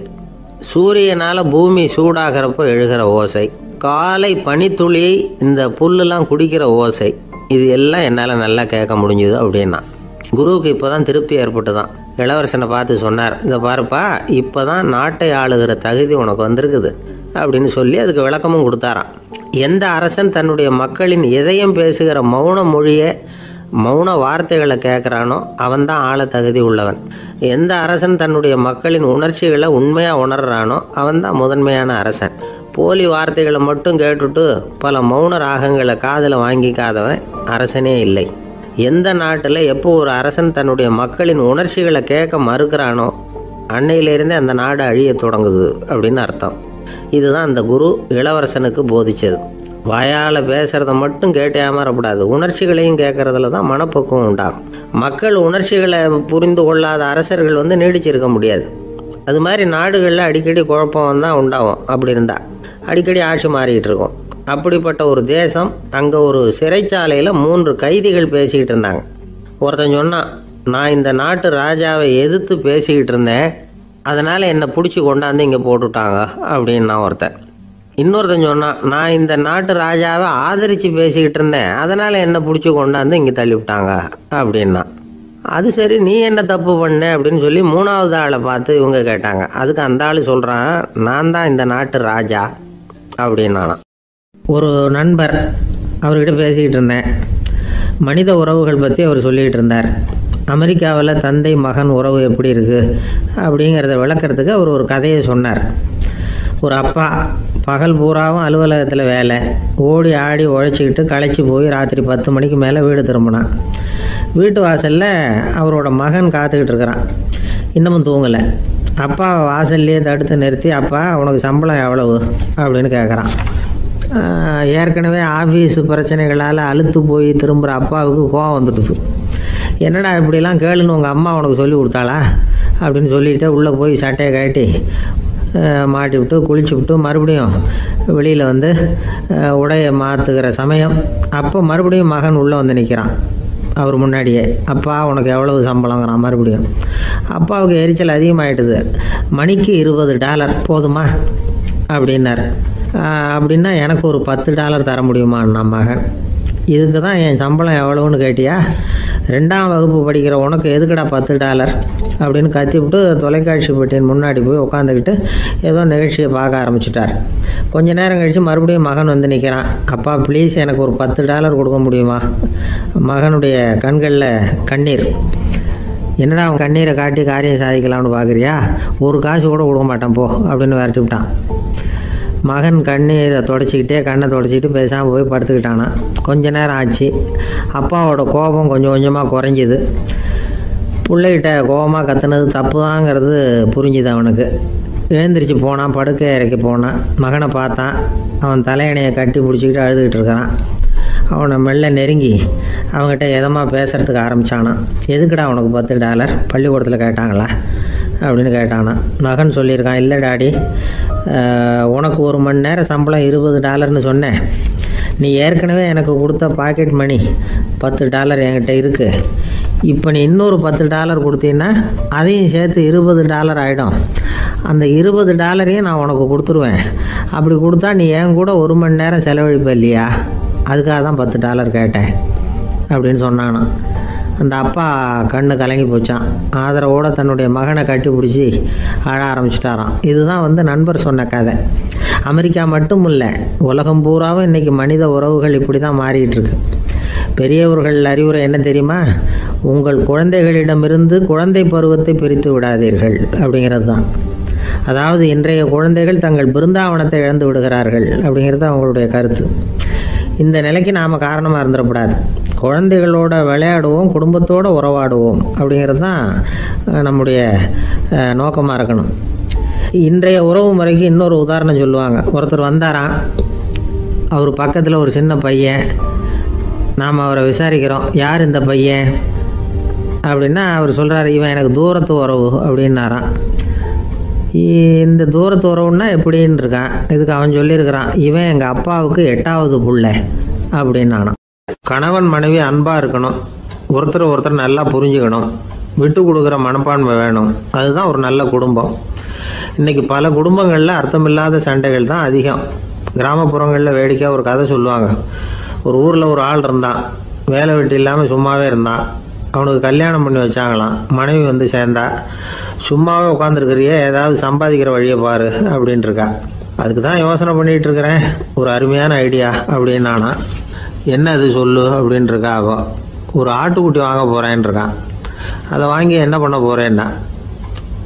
Speaker 1: சூரியனால் பூமி சூடாகிறப்போ எழுகிற ஓசை, காலை பனித்துளி இந்த புல்லுலாம் குடிக்கிற ஓசை, இது எல்லாம் என்னால் நல்லா கேட்க முடிஞ்சுது அப்படின்னா. குருவுக்கு இப்போ தான் திருப்தி ஏற்பட்டு தான். இளவரசனை பார்த்து சொன்னார், இதை பாருப்பா, இப்போ தான் நாட்டை ஆளுகிற தகுதி உனக்கு வந்திருக்குது அப்படின்னு சொல்லி அதுக்கு விளக்கமும் கொடுத்தாராம். எந்த அரசன் தன்னுடைய மக்களின் இதயம் பேசுகிற மௌன மொழியை, மௌன வார்த்தைகளை கேட்குறானோ அவன்தான் ஆள தகுதி உள்ளவன். எந்த அரசன் தன்னுடைய மக்களின் உணர்ச்சிகளை உண்மையாக உணர்றானோ அவன்தான் முதன்மையான அரசன். போலி வார்த்தைகளை மட்டும் கேட்டுட்டு பல மௌன ராகங்களை காதில் வாங்கிக்காதவன் அரசனே இல்லை. எந்த நாட்டில் எப்போ ஒரு அரசன் தன்னுடைய மக்களின் உணர்ச்சிகளை கேட்க மறுக்கிறானோ அன்னையிலேருந்தே அந்த நாடு அழிய தொடங்குது அப்படின்னு அர்த்தம். இதுதான் அந்த குரு இளவரசனுக்கு போதிச்சது. வாயால் பேசுகிறத மட்டும் கேட்டு ஏமாறக்கூடாது, உணர்ச்சிகளையும் கேட்கறதுல தான் மனப்பக்குவம் உண்டாகும். மக்கள் உணர்ச்சிகளை புரிந்து கொள்ளாத அரசர்கள் நீடிச்சிருக்க முடியாது. அது மாதிரி நாடுகளில் அடிக்கடி குழப்பம் தான் உண்டாகும். அப்படி இருந்தால் அடிக்கடி ஆட்சி மாறிக்கிட்டு இருக்கும். அப்படிப்பட்ட ஒரு தேசம், அங்கே ஒரு சிறைச்சாலையில் 3 கைதிகள் பேசிக்கிட்டு இருந்தாங்க. ஒருத்தன் சொன்னான், நான் இந்த நாட்டு ராஜாவை எதிர்த்து பேசிக்கிட்டு இருந்தேன், அதனால் என்னை பிடிச்சி கொண்டாந்து இங்கே போட்டுட்டாங்க அப்படின்னா ஒருத்தன். இன்னொருத்தன் சொன்னான், நான் இந்த நாட்டு ராஜாவை ஆதரித்து பேசிக்கிட்டு இருந்தேன், அதனால் என்னை பிடிச்சி கொண்டாந்து இங்கே தள்ளிவிட்டாங்க அப்படின்னா. அது சரி, நீ என்ன தப்பு பண்ண அப்படின்னு சொல்லி 3வது ஆளை பார்த்து இவங்க கேட்டாங்க. அதுக்கு அந்த ஆள் சொல்கிறான், நான் தான் இந்த நாட்டு ராஜா அப்படின்னானா. ஒரு நண்பர், அவர்கிட்ட பேசிக்கிட்டு இருந்தேன். மனித உறவுகள் பற்றி அவர் சொல்லிகிட்டு இருந்தார். அமெரிக்காவில் தந்தை மகன் உறவு எப்படி இருக்குது அப்படிங்கிறத விளக்கிறதுக்கு அவர் ஒரு கதையை சொன்னார். ஒரு அப்பா பகல் பூராவும் அலுவலகத்தில் வேலை, ஓடி ஆடி உழைச்சிக்கிட்டு களைச்சி போய் ராத்திரி 10 மணிக்கு மேலே வீடு திரும்பினான். வீட்டு வாசலில் அவரோட மகன் காத்துக்கிட்டு இருக்கிறான். இன்னமும் தூங்கலை. அப்பா வாசல்லையே தடுத்து நிறுத்தி, அப்பா உனக்கு சம்பளம் எவ்வளவு அப்படின்னு கேட்குறான். ஏற்கனவே ஆஃபீஸு பிரச்சனைகளால் அலுத்து போய் திரும்புகிற அப்பாவுக்கு கோவம் வந்துடுது. என்னடா இப்படிலாம் கேளுன்னு உங்கள் அம்மா உனக்கு சொல்லி கொடுத்தாளா அப்படின்னு சொல்லிவிட்டு உள்ளே போய் சட்டையை கட்டி மாட்டி விட்டு குளிச்சு விட்டு மறுபடியும் வெளியில் வந்து உடையை மாற்றுகிற சமயம் அப்போ மறுபடியும் மகன் உள்ளே வந்து நிற்கிறான் அவர் முன்னாடியே. அப்பா உனக்கு எவ்வளவு சம்பளங்கிறான் மறுபடியும். அப்பாவுக்கு எரிச்சல் அதிகமாகிட்டுது. மணிக்கு $20 போதுமா அப்படின்னார். அப்படின்னா எனக்கு ஒரு $10 தர முடியுமான்னா மகன். இதுக்கு தான் என் சம்பளம் எவ்வளோன்னு கேட்டியா? 2ஆம் வகுப்பு படிக்கிற உனக்கு எதுக்குடா $10 அப்படின்னு கத்திவிட்டு தொலைக்காட்சி பெட்டியின் முன்னாடி போய் உட்காந்துக்கிட்டு ஏதோ நிகழ்ச்சியை பார்க்க ஆரம்பிச்சிட்டார். கொஞ்ச நேரம் கழித்து மறுபடியும் மகன் வந்து நிற்கிறான். அப்பா ப்ளீஸ் எனக்கு ஒரு $10 கொடுக்க முடியுமா? மகனுடைய கண்களில் கண்ணீர். என்னடா அவன் கண்ணீரை காட்டி காரியம் சாதிக்கலாம்னு பார்க்குறியா? ஒரு காசு கூட கொடுக்க மாட்டான் போ அப்படின்னு விரட்டி விட்டான். மகன் கண்ணீரை கண்ணை தொடச்சிக்கிட்டு பேசாமல் போய் படுத்துக்கிட்டானா. கொஞ்ச நேரம் ஆச்சு. அப்பாவோட கோபம் கொஞ்சம் கொஞ்சமாக குறைஞ்சிது. பிள்ளைகிட்ட கோபமாக கத்துனது தப்பு தாங்கிறது புரிஞ்சுது அவனுக்கு. எழுந்திரிச்சு போனான், படுக்கை இறக்கி போனான். மகனை பார்த்தான். அவன் தலையணையை கட்டி பிடிச்சிக்கிட்டு அழுதுகிட்டு இருக்கிறான். அவனை மெல்ல நெருங்கி அவங்ககிட்ட எதமாக பேசுகிறதுக்கு ஆரம்பித்தானான். எதுக்குடா உனக்கு $10 பள்ளிக்கூடத்தில் கேட்டாங்களா அப்படின்னு கேட்டானான். மகன் சொல்லியிருக்கான், இல்லை டாடி, உனக்கு 1 மணி நேரம் சம்பளம் $20ன்னு சொன்னேன். நீ ஏற்கனவே எனக்கு கொடுத்த பாக்கெட் மணி $10 என்கிட்ட இருக்குது. இப்போ நீ இன்னொரு $10 கொடுத்தீங்கன்னா அதையும் சேர்த்து $20 ஆகிடும். அந்த $20 நான் உனக்கு கொடுத்துருவேன். அப்படி கொடுத்தா நீ என் கூட 1 மணி நேரம் செலவழிப்ப இல்லையா? அதுக்காக தான் $10 கேட்டேன் அப்படின்னு சொன்னானா. அந்த அப்பா கண்ணு கலங்கி போச்சான். ஆதரவோடு தன்னுடைய மகனை கட்டி பிடிச்சி அழ ஆரம்பிச்சிட்டாராம். இதுதான் நண்பர் சொன்ன கதை. அமெரிக்கா மட்டும் இல்லை, உலகம் பூராவும் இன்றைக்கி மனித உறவுகள் இப்படி தான் மாறிட்டு இருக்கு. பெரியவர்கள் அறிவுரை என்ன தெரியுமா? உங்கள் குழந்தைகளிடமிருந்து குழந்தை பருவத்தை பிரித்து விடாதீர்கள் அப்படிங்கிறது தான். அதாவது இன்றைய குழந்தைகள் தங்கள் பிருந்தாவனத்தை இழந்து விடுகிறார்கள் அப்படிங்கிறது அவங்களுடைய கருத்து. இந்த நிலைக்கு நாம் காரணமாக இருந்துடக்கூடாது. குழந்தைகளோட விளையாடுவோம், குடும்பத்தோடு உறவாடுவோம் அப்படிங்கிறது தான் நம்முடைய நோக்கமாக இருக்கணும். இன்றைய உறவு முறைக்கு இன்னொரு உதாரணம் சொல்லுவாங்க. ஒருத்தர் வந்தாராம், அவர் பக்கத்தில் ஒரு சின்ன பையன். நாம் அவரை விசாரிக்கிறோம், யார் இந்த பையன் அப்படின்னா அவர் சொல்கிறார், இவன் எனக்கு தூரத்து உறவு அப்படின்னாராம். இந்த தூரத்து உறவுன்னா எப்படின்னு இருக்கான். இதுக்கு அவன் சொல்லியிருக்கிறான், இவன் எங்கள் அப்பாவுக்கு 8வது புள்ள அப்படின்னானா. கணவன் மனைவி அன்பாக இருக்கணும், ஒருத்தர் நல்லா புரிஞ்சுக்கணும், விட்டு கொடுக்குற மனப்பான்மை வேணும். அதுதான் ஒரு நல்ல குடும்பம். இன்றைக்கி பல குடும்பங்களில் அர்த்தமில்லாத சண்டைகள் தான் அதிகம். கிராமப்புறங்களில் வேடிக்கையாக ஒரு கதை சொல்லுவாங்க. ஒரு ஊரில் ஒரு ஆள் இருந்தான், வேலை வெட்டி இல்லாமல் சும்மாவே இருந்தான். அவனுக்கு கல்யாணம் பண்ணி வச்சாங்களாம். மனைவி வந்து சேர்ந்தா, சும்மாவே உட்காந்துருக்கிறியே, ஏதாவது சம்பாதிக்கிற வழியை பாரு அப்படின்ட்டு இருக்கா. அதுக்கு தான் யோசனை பண்ணிகிட்டு இருக்கிறேன், ஒரு அருமையான ஐடியா அப்படின்னு நானா. என்ன அது சொல்லு அப்படின்ட்டுருக்கா. அவள் ஒரு ஆட்டுக்குட்டி வாங்க போகிறேன்னு இருக்கான். அதை வாங்கி என்ன பண்ண போகிறேன்னா,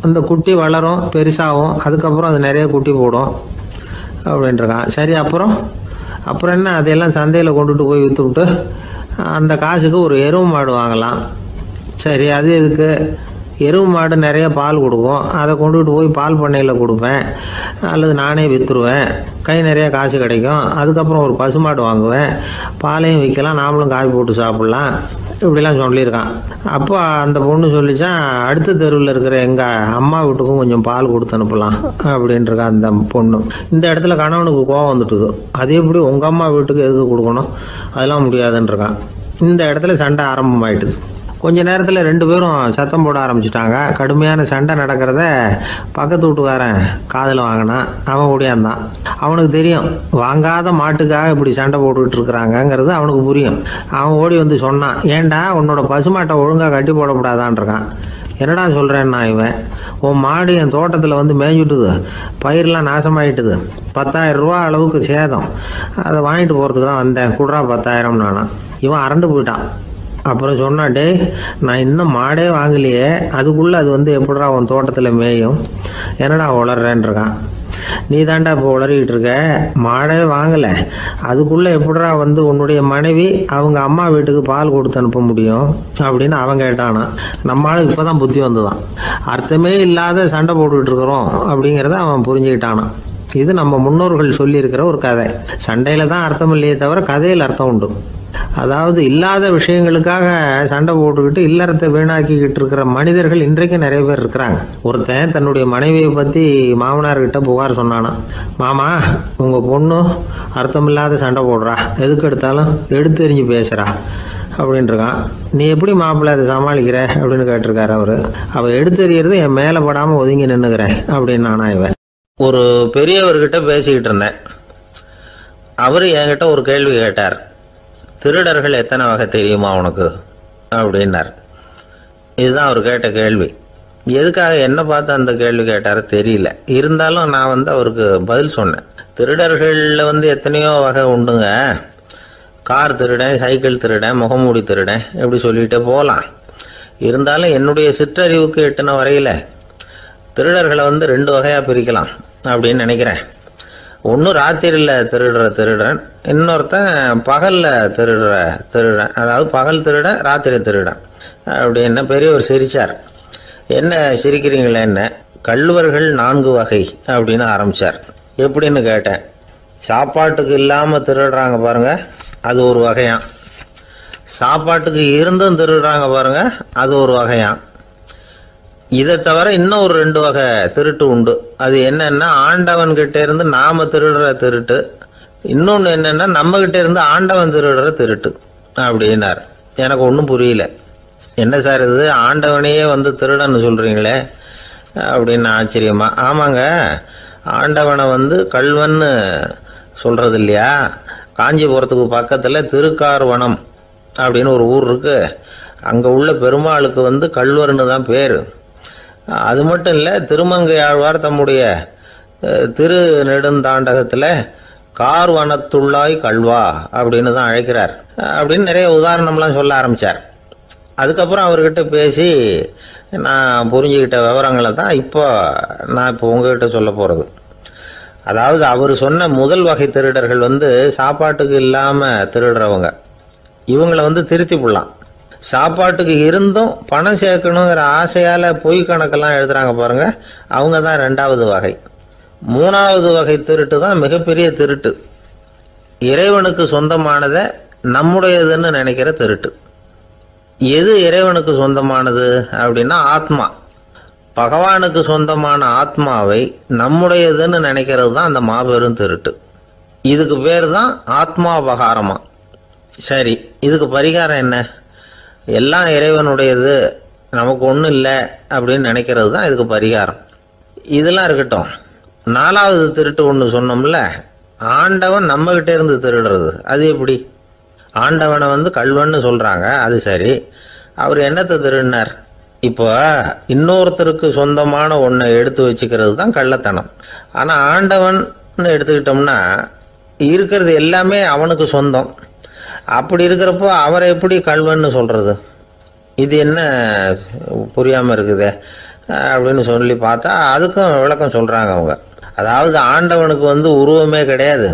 Speaker 1: அந்த குட்டி வளரும், பெருசாகும், அதுக்கப்புறம் அது நிறைய குட்டி போடும் அப்படின்ட்டுருக்கான். சரி, அப்புறம் என்ன, அதையெல்லாம் சந்தையில் கொண்டுட்டு போய் விற்றுவிட்டு அந்த காசுக்கு ஒரு எருவு மாடு வாங்கலாம். சரி, அது எதுக்கு? எருவு மாடு நிறைய பால் கொடுக்கும், அதை கொண்டுகிட்டு போய் பால் பண்ணையில் கொடுப்பேன், அல்லது நானே விற்றுருவேன், கை நிறைய காசு கிடைக்கும். அதுக்கப்புறம் ஒரு பசுமாடு வாங்குவேன், பாலையும் விற்கலாம், நாமளும் காய் போட்டு சாப்பிட்லாம், இப்படிலாம் சொல்லியிருக்கான். அப்போ அந்த பொண்ணு சொல்லிச்சான், அடுத்த தெருவில் இருக்கிற எங்கள் அம்மா வீட்டுக்கும் கொஞ்சம் பால் கொடுத்து அனுப்பலாம் அப்படின்ட்டுருக்கான் அந்த பொண்ணு. இந்த இடத்துல கணவனுக்கு கோவம் வந்துட்டுது. அது எப்படி உங்கள் அம்மா வீட்டுக்கு எதுக்கு கொடுக்கணும், அதெல்லாம் முடியாதுன்றிருக்கான். இந்த இடத்துல சண்டை ஆரம்பமாயிட்டுது. கொஞ்ச நேரத்தில் 2 பேரும் சத்தம் போட ஆரம்பிச்சிட்டாங்க. கடுமையான சண்டை நடக்கிறத பக்கத்து வீட்டுக்காரன் காதில் வாங்கினான். அவன் ஓடியாந்தான். அவனுக்கு தெரியும், வாங்காத மாட்டுக்காக இப்படி சண்டை போட்டுக்கிட்டு இருக்கிறாங்கங்கிறது அவனுக்கு புரியும். அவன் ஓடி வந்து சொன்னான், ஏண்டா உன்னோட பசுமாட்டை ஒழுங்காக கட்டி போடக்கூடாதான்ருக்கான். என்னடா சொல்கிறேன்னா, இவன் உன் மாடு என் தோட்டத்தில் வந்து மேய்ஞ்சுட்டுது, பயிரெலாம் நாசமாயிட்டுது, 10,000 ரூபா அளவுக்கு சேதம், அதை வாங்கிட்டு போகிறதுக்கு தான் வந்தேன், குடுறா 10,000 நானா. இவன் அரண்டு போயிட்டான். அப்புறம் சொன்னான், டே நான் இன்னும் மாடே வாங்கலையே, அதுக்குள்ளே அது வந்து எப்படிடா உன் தோட்டத்தில் மேயும், என்னடா வளர்றேன்ருக்கான். நீ தாண்டா இப்போ உளறிக்கிட்டு இருக்க, மாடே வாங்கலை, அதுக்குள்ளே எப்படிடா வந்து உன்னுடைய மனைவி அவங்க அம்மா வீட்டுக்கு பால் கொடுத்து அனுப்ப முடியும் அப்படின்னு அவன் கேட்டானா. நம்ம ஆளுக்கு இப்போ தான் புத்தி வந்துதான். அர்த்தமே இல்லாத சண்டை போட்டுக்கிட்டு இருக்கிறோம் அப்படிங்கிறத அவன் புரிஞ்சுக்கிட்டானா. இது நம்ம முன்னோர்கள் சொல்லியிருக்கிற ஒரு கதை. சண்டையில தான் அர்த்தம் இல்லையே தவிர கதையில் அர்த்தம் உண்டு. அதாவது இல்லாத விஷயங்களுக்காக சண்டை போட்டுக்கிட்டு இல்லறத்தை வீணாக்கிக்கிட்டு இருக்கிற மனிதர்கள் இன்றைக்கு நிறைய பேர் இருக்கிறாங்க. ஒருத்தன் தன்னுடைய மனைவியை பற்றி மாமனார்கிட்ட புகார் சொன்னானா, மாமா உங்கள் பொண்ணு அர்த்தமில்லாத சண்டை போடுறா, எதுக்கு எடுத்தாலும் எடுத்து எறிஞ்சு பேசுகிறா அப்படின்ட்டுருக்கான். நீ எப்படி மாப்பிள்ளை அதை சமாளிக்கிற அப்படின்னு கேட்டிருக்காரு அவரு. அவள் எடுத்து எறிகிறது என் மேலே படாமல் ஒதுங்கி நின்றுக்கிறேன் அப்படின்னு நானா இவன். ஒரு பெரியவர்கிட்ட பேசிக்கிட்டு இருந்தேன். அவர் என்கிட்ட ஒரு கேள்வி கேட்டார். திருடர்கள் எத்தனை வகை தெரியுமா உனக்கு அப்படின்னார். இதுதான் அவர் கேட்ட கேள்வி. எதுக்காக என்ன பார்த்து அந்த கேள்வி கேட்டார தெரியல. இருந்தாலும் நான் அவருக்கு பதில் சொன்னேன். திருடர்களில் எத்தனையோ வகை உண்டுங்க. கார் திருடன், சைக்கிள் திருடன், முகமூடி திருடன், எப்படி சொல்லிகிட்டே போகலாம். இருந்தாலும் என்னுடைய சிற்றறிவுக்கு எட்டின வரையில் திருடர்களை 2 வகையாக பிரிக்கலாம் அப்படின்னு நினைக்கிறேன். ஒன்று ராத்திரியில் திருடுற திருடன், இன்னொருத்தன் பகலில் திருடுற திருடன். அதாவது பகல் திருடன், ராத்திரி திருடன் அப்படின்னு பெரியவர் சிரித்தார். என்ன சிரிக்கிறீங்களே, என்ன கள்வர்கள் 4 வகை அப்படின்னு ஆரம்பித்தார். எப்படின்னு கேட்டேன். சாப்பாட்டுக்கு இல்லாமல் திருடுறாங்க பாருங்க, அது ஒரு வகையான். சாப்பாட்டுக்கு இருந்தும் திருடுறாங்க பாருங்க, அது ஒரு வகையான். இதை தவிர இன்னும் ஒரு 2 வகை திருட்டு உண்டு. அது என்னன்னா, ஆண்டவன் கிட்ட இருந்து நாம திருடுற திருட்டு, இன்னொன்று என்னன்னா நம்ம கிட்ட இருந்து ஆண்டவன் திருடுற திருட்டு அப்படின்னார். எனக்கு ஒன்றும் புரியல. என்ன சார் இது, ஆண்டவனையே திருடன்னு சொல்றீங்களே அப்படின்னு ஆச்சரியமா. ஆமாங்க, ஆண்டவனை கல்வன்னு சொல்றது இல்லையா. காஞ்சிபுரத்துக்கு பக்கத்தில் திருக்கார்வனம் அப்படின்னு ஒரு ஊர் இருக்கு. அங்கே உள்ள பெருமாளுக்கு கல்வர்னு தான் பேர். அது மட்டும் இல்லை, திருமங்கை ஆழ்வார் தம்முடைய திரு நெடுந்தாண்டகத்தில் கார்வனத்துள்ளாய் கல்வா அப்படின்னு தான் அழைக்கிறார் அப்படின்னு நிறைய உதாரணம்லாம் சொல்ல ஆரம்பித்தார். அதுக்கப்புறம் அவர்கிட்ட பேசி நான் புரிஞ்சுக்கிட்ட விவரங்களை தான் நான் இப்போ உங்ககிட்ட சொல்ல போகிறது. அதாவது அவர் சொன்ன முதல் வகை திருடர்கள் சாப்பாட்டுக்கு இல்லாமல் திருடுறவங்க. இவங்களை திருத்தி போடலாம். சாப்பாட்டுக்கு இருந்தும் பணம் சேர்க்கணுங்கிற ஆசையால் பொய் கணக்கெல்லாம் எழுதுறாங்க பாருங்க, அவங்க தான் 2வது வகை. 3வது வகை திருட்டு தான் மிகப்பெரிய திருட்டு. இறைவனுக்கு சொந்தமானதை நம்முடையதுன்னு நினைக்கிற திருட்டு. எது இறைவனுக்கு சொந்தமானது அப்படின்னா ஆத்மா. பகவானுக்கு சொந்தமான ஆத்மாவை நம்முடையதுன்னு நினைக்கிறது தான் அந்த மாபெரும் திருட்டு. இதுக்கு பேர் தான் ஆத்மாபகாரமா. சரி, இதுக்கு பரிகாரம் என்ன? எல்லாம் இறைவனுடையது, நமக்கு ஒன்றும் இல்லை அப்படின்னு நினைக்கிறது தான் இதுக்கு பரிகாரம். இதெல்லாம் இருக்கட்டும். 4வது திருட்டு ஒன்று சொன்னோம்ல, ஆண்டவன் நம்மகிட்ட இருந்து திருடுறது. அது எப்படி? ஆண்டவனை கல்வன்னு சொல்கிறாங்க, அது சரி. அவர் என்னத்தை திருடினார்? இப்போ இன்னொருத்தருக்கு சொந்தமான ஒன்றை எடுத்து வச்சுக்கிறது தான் கள்ளத்தனம். ஆனால் ஆண்டவன் எடுத்துக்கிட்டோம்னா இருக்கிறது எல்லாமே அவனுக்கு சொந்தம். அப்படி இருக்கிறப்போ அவரை எப்படி கல்வன்னு சொல்கிறது? இது என்ன புரியாமல் இருக்குதே அப்படின்னு சொல்லி பார்த்தா அதுக்கும் விளக்கம் சொல்கிறாங்க அவங்க. அதாவது ஆண்டவனுக்கு உருவமே கிடையாது,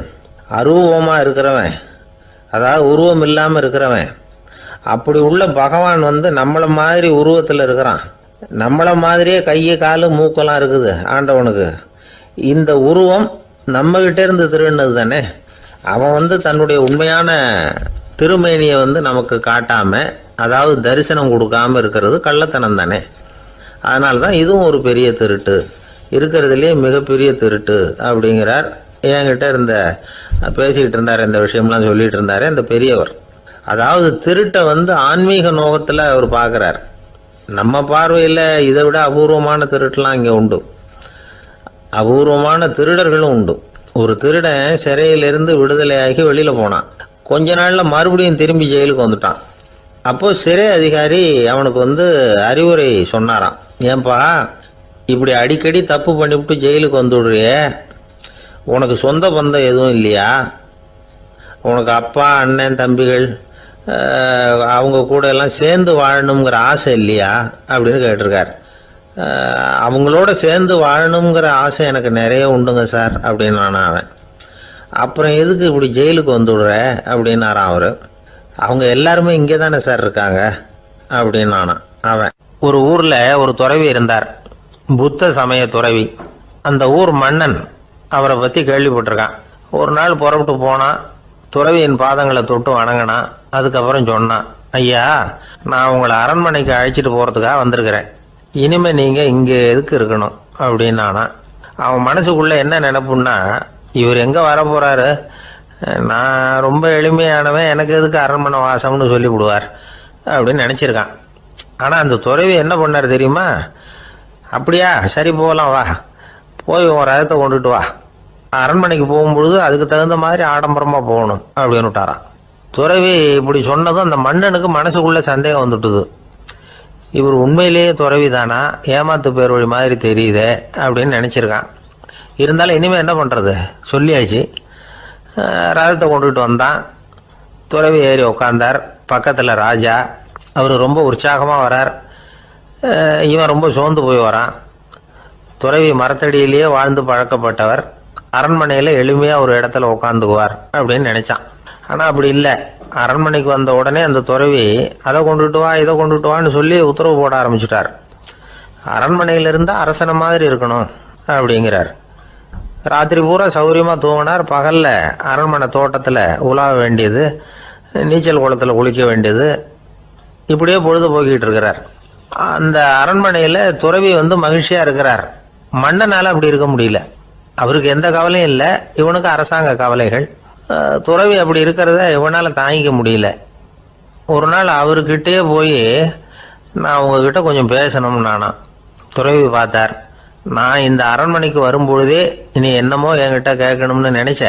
Speaker 1: அரூபமாக இருக்கிறவன், அதாவது உருவம் இல்லாமல் இருக்கிறவன். அப்படி உள்ள பகவான் நம்மளை மாதிரி உருவத்தில் இருக்கிறான். நம்மளை மாதிரியே கையை காலு மூக்கெல்லாம் இருக்குது ஆண்டவனுக்கு. இந்த உருவம் நம்மகிட்ட இருந்து திருடினது தானே. அவன் தன்னுடைய உண்மையான திருமேனியை நமக்கு காட்டாம, அதாவது தரிசனம் கொடுக்காம இருக்கிறது கள்ளத்தனம் தானே. அதனால தான் இதுவும் ஒரு பெரிய திருட்டு, இருக்கிறதுலே மிகப்பெரிய திருட்டு அப்படிங்கிறார். என்கிட்ட பேசிக்கிட்டு இருந்தார், இந்த விஷயம்லாம் சொல்லிட்டு இருந்தாரு அந்த பெரியவர். அதாவது திருட்டை ஆன்மீக நோகத்தில் அவர் பார்க்குறார். நம்ம பார்வையில் இதை விட அபூர்வமான திருட்டுலாம் இங்கே உண்டு. அபூர்வமான திருடர்களும் உண்டு. ஒரு திருடன் சிறையிலிருந்து விடுதலையாகி வெளியில் போனான். கொஞ்ச நாளில் மறுபடியும் திரும்பி ஜெயிலுக்கு வந்துட்டான். அப்போது சிறை அதிகாரி அவனுக்கு அறிவுரை சொன்னாராம். ஏன்பா இப்படி அடிக்கடி தப்பு பண்ணிவிட்டு ஜெயிலுக்கு வந்துடுறியே, உனக்கு சொந்த பந்தம் எதுவும் இல்லையா? உனக்கு அப்பா, அண்ணன், தம்பிகள் அவங்க கூட எல்லாம் சேர்ந்து வாழணுங்கிற ஆசை இல்லையா அப்படின்னு கேட்டிருக்கார். அவங்களோட சேர்ந்து வாழணுங்கிற ஆசை எனக்கு நிறைய உண்டுங்க சார் அப்படின்னு அவன். அப்புறம் எதுக்கு இப்படி ஜெயிலுக்கு வந்துவிடுற அப்படின்னாரான் அவர். அவங்க எல்லாருமே இங்கே தானே சார் இருக்காங்க அப்படின்னு அவன். ஒரு ஊரில் ஒரு துறவி இருந்தார், புத்த சமய துறவி. அந்த ஊர் மன்னன் அவரை பற்றி கேள்விப்பட்டிருக்கான். ஒரு நாள் புறப்பட்டு போனான், துறவியின் பாதங்களை தொட்டு வணங்கினான். அதுக்கப்புறம் சொன்னான், ஐயா, நான் உங்களை அரண்மனைக்கு அழைச்சிட்டு போகிறதுக்காக வந்திருக்கிறேன். இனிமேல் நீங்கள் இங்கே எதுக்கு இருக்கணும் அப்படின்னானா. அவன் மனசுக்குள்ளே என்ன நினைப்புன்னா, இவர் எங்கே வர போகிறாரு, நான் ரொம்ப எளிமையானவன், எனக்கு எதுக்கு அரண்மனை வாசம்னு சொல்லிவிடுவார் அப்படின்னு நினச்சிருக்கான். ஆனால் அந்த துறவி என்ன பண்ணார் தெரியுமா? அப்படியா, சரி போகலாம், வா, போய் உன் ரதத்தை கொண்டுட்டு வா, அரண்மனைக்கு போகும்பொழுது அதுக்கு தகுந்த மாதிரி ஆடம்பரமாக போகணும் அப்படின்னு விட்டாரான். துறவி இப்படி சொன்னதும் அந்த மன்னனுக்கு மனசுக்குள்ளே சந்தேகம் வந்துட்டுது. இவர் உண்மையிலேயே துறவி தானா, ஏமாத்து பேர் வழி மாதிரி தெரியுதே அப்படின்னு நினச்சிருக்கான். இருந்தாலும் இனிமேல் என்ன பண்ணுறது, சொல்லியாச்சு. ரதத்தை கொண்டுகிட்டு வந்தான். துறவி ஏறி உக்காந்தார். பக்கத்தில் ராஜா. அவர் ரொம்ப உற்சாகமாக வரார். இவன் ரொம்ப சோர்ந்து போய் வரான். துறவி மரத்தடியிலேயே வாழ்ந்து பழக்கப்பட்டவர், அரண்மனையில் எளிமையாக ஒரு இடத்துல உட்காந்துக்குவார் அப்படின்னு நினச்சான். ஆனால் அப்படி இல்லை. அரண்மனைக்கு வந்த உடனே அந்த துறவி அதை கொண்டுட்டு வா, இதை கொண்டுட்டு வான்னு சொல்லி உத்தரவு போட ஆரம்பிச்சுட்டார். அரண்மனையில் இருந்தால் அரசனை மாதிரி இருக்கணும் அப்படிங்கிறார். ராத்திரி பூரா சௌகரியமாக தூங்கினார். பகலில் அரண்மனை தோட்டத்தில் உலாவ வேண்டியது, நீச்சல் குளத்தில் குளிக்க வேண்டியது, இப்படியே பொழுது போக்கிட்டு இருக்கிறார். அந்த அரண்மனையில் துறவி மகிழ்ச்சியாக இருக்கிறார். மன்னனால் அப்படி இருக்க முடியல. அவருக்கு எந்த கவலையும் இல்லை, இவனுக்கு அரசாங்க கவலைகள். துறவி அப்படி இருக்கிறத இவனால் தாங்கிக்க முடியல. ஒரு நாள் அவர்கிட்டயே போய், நான் உங்ககிட்ட கொஞ்சம் பேசணும்னு நானாம். துறவி பார்த்தார். நான் இந்த அரண்மனைக்கு வரும்பொழுதே நீ என்னமோ என்கிட்ட கேட்கணும்னு நினைச்ச,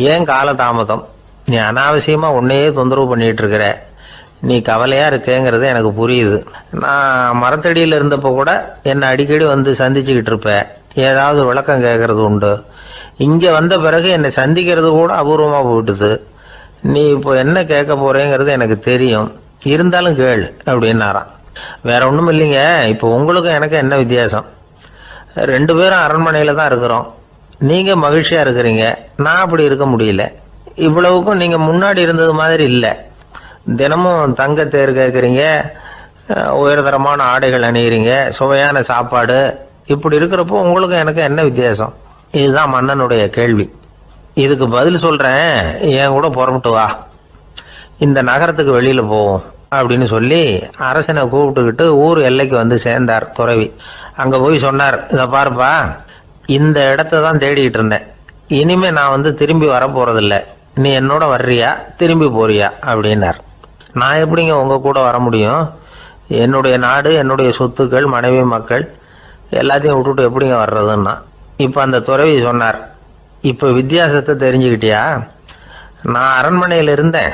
Speaker 1: ஏன் கால தாமதம்? நீ அனாவசியமாக உன்னையே தொந்தரவு பண்ணிட்டு இருக்கிற, நீ கவலையாக இருக்கேங்கிறது எனக்கு புரியுது. நான் மரத்தடியில் இருந்தப்போ கூட என்னை அடிக்கடி சந்திச்சுக்கிட்டு இருப்பேன், ஏதாவது விளக்கம் கேட்கறது உண்டு. இங்கே வந்த பிறகு என்னை சந்திக்கிறது கூட அபூர்வமாக போயிட்டுது. நீ இப்போ என்ன கேட்க போறேங்கிறது எனக்கு தெரியும், இருந்தாலும் கேள் அப்படின்னாராம். வேற ஒன்றும் இல்லைங்க, இப்போ உங்களுக்கும் எனக்கு என்ன வித்தியாசம்? 2 பேரும் அரண்மனையில் தான் இருக்கிறோம். நீங்கள் மகிழ்ச்சியாக இருக்கிறீங்க, நான் அப்படி இருக்க முடியல. இவ்வளவுக்கும் நீங்கள் முன்னாடி இருந்தது மாதிரி இல்லை. தினமும் தங்கத்தேர் கேட்குறீங்க, உயர்தரமான ஆடைகள் அணிகிறீங்க, சுவையான சாப்பாடு. இப்படி இருக்கிறப்போ உங்களுக்கும் எனக்கு என்ன வித்தியாசம்? இதுதான் மன்னனுடைய கேள்வி. இதுக்கு பதில் சொல்கிறேன், என் கூட புறப்பட்டு வா, இந்த நகரத்துக்கு வெளியில் போவோம் அப்படின்னு சொல்லி அரசனை கூப்பிட்டுக்கிட்டு ஊர் எல்லைக்கு சேர்ந்தார் துறவி. அங்கே போய் சொன்னார், இதை பாருப்பா, இந்த இடத்த தான் தேடிக்கிட்டு இருந்தேன். இனிமே நான் திரும்பி வர போறதில்ல. நீ என்னோட வர்றியா, திரும்பி போறியா அப்படின்னார். நான் எப்படிங்க உங்க கூட வர முடியும்? என்னுடைய நாடு, என்னுடைய சொத்துக்கள், மனைவி, மக்கள் எல்லாத்தையும் விட்டுட்டு எப்படிங்க வர்றதுன்னா. இப்போ அந்த துறவி சொன்னார், இப்போ வித்தியாசத்தை தெரிஞ்சுக்கிட்டியா? நான் அரண்மனையில் இருந்தேன்,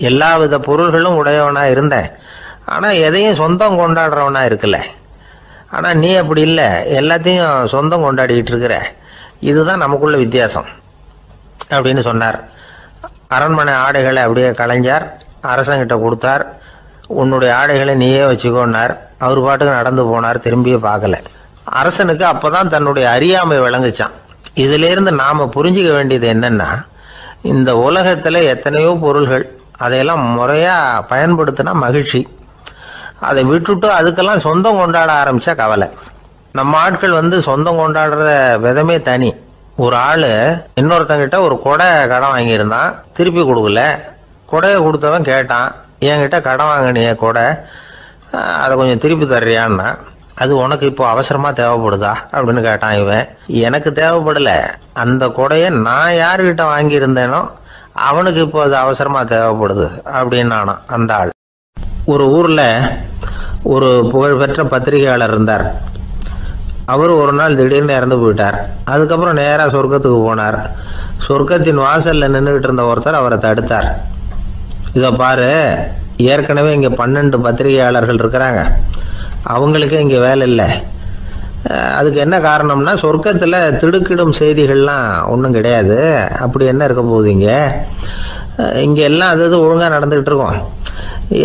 Speaker 1: எல்லா வித பொருள்களும் உடையவனா இருந்தேன், ஆனால் எதையும் சொந்தம் கொண்டாடுறவனா இருக்கல. ஆனால் நீ அப்படி இல்லை, எல்லாத்தையும் சொந்தம் கொண்டாடிக்கிட்டு இருக்கிற. இதுதான் நமக்குள்ள வித்தியாசம் அப்படின்னு சொன்னார். அரண்மனை ஆடைகளை அப்படியே களைஞ்சார், அரசங்கிட்ட கொடுத்தார். உன்னுடைய ஆடைகளை நீயே வச்சுக்கோன்னார். அவர் பாட்டுக்கு நடந்து போனார், திரும்பியே பார்க்கல. அரசனுக்கு அப்பதான் தன்னுடைய அறியாமை விளங்குச்சான். இதிலிருந்து நாம புரிஞ்சுக்க வேண்டியது என்னன்னா, இந்த உலகத்துல எத்தனையோ பொருள்கள், அதையெல்லாம் முறையா பயன்படுத்தினா மகிழ்ச்சி. அதை விட்டுட்டு அதுக்கெல்லாம் சொந்தம் கொண்டாட ஆரம்பிச்சா கவலை. நம்ம ஆட்கள் சொந்தம் கொண்டாடுற விதமே தனி. ஒரு ஆளு இன்னொருத்தங்கிட்ட ஒரு கொடை கடன் வாங்கியிருந்தான், திருப்பி கொடுக்கல. கொடையை கொடுத்தவன் கேட்டான், என்கிட்ட கடன் வாங்கினிய கொடை, அதை கொஞ்சம் திருப்பி தர்றியான்னா. அது உனக்கு இப்போ அவசரமா தேவைப்படுதா அப்படின்னு கேட்டான் இவன். எனக்கு தேவைப்படல, அந்த கொடையை நான் யாருக்கிட்ட வாங்கியிருந்தேனோ அவனுக்கு இப்போ அது அவசரமா தேவைப்படுது அப்படின்னானா அந்த ஆள். ஒரு ஊர்ல ஒரு புகழ்பெற்ற பத்திரிகையாளர் இருந்தார். அவர் ஒரு நாள் திடீர்னு இறந்து போயிட்டார். அதுக்கப்புறம் நேராக சொர்க்கத்துக்கு போனார். சொர்க்கத்தின் வாசல்ல நின்றுகிட்டு இருந்த ஒருத்தர் அவரை தடுத்தார். இதை பாரு, ஏற்கனவே இங்கே 12 பத்திரிகையாளர்கள் இருக்கிறாங்க, அவங்களுக்கே இங்கே வேலை இல்லை. அதுக்கு என்ன காரணம்னா, சொர்க்கத்தில் திடுக்கிடும் செய்திகள்லாம் ஒன்றும் கிடையாது. அப்படி என்ன இருக்க போகுது? இங்கே எல்லாம் அது ஒழுங்காக நடந்துகிட்டு இருக்கோம்.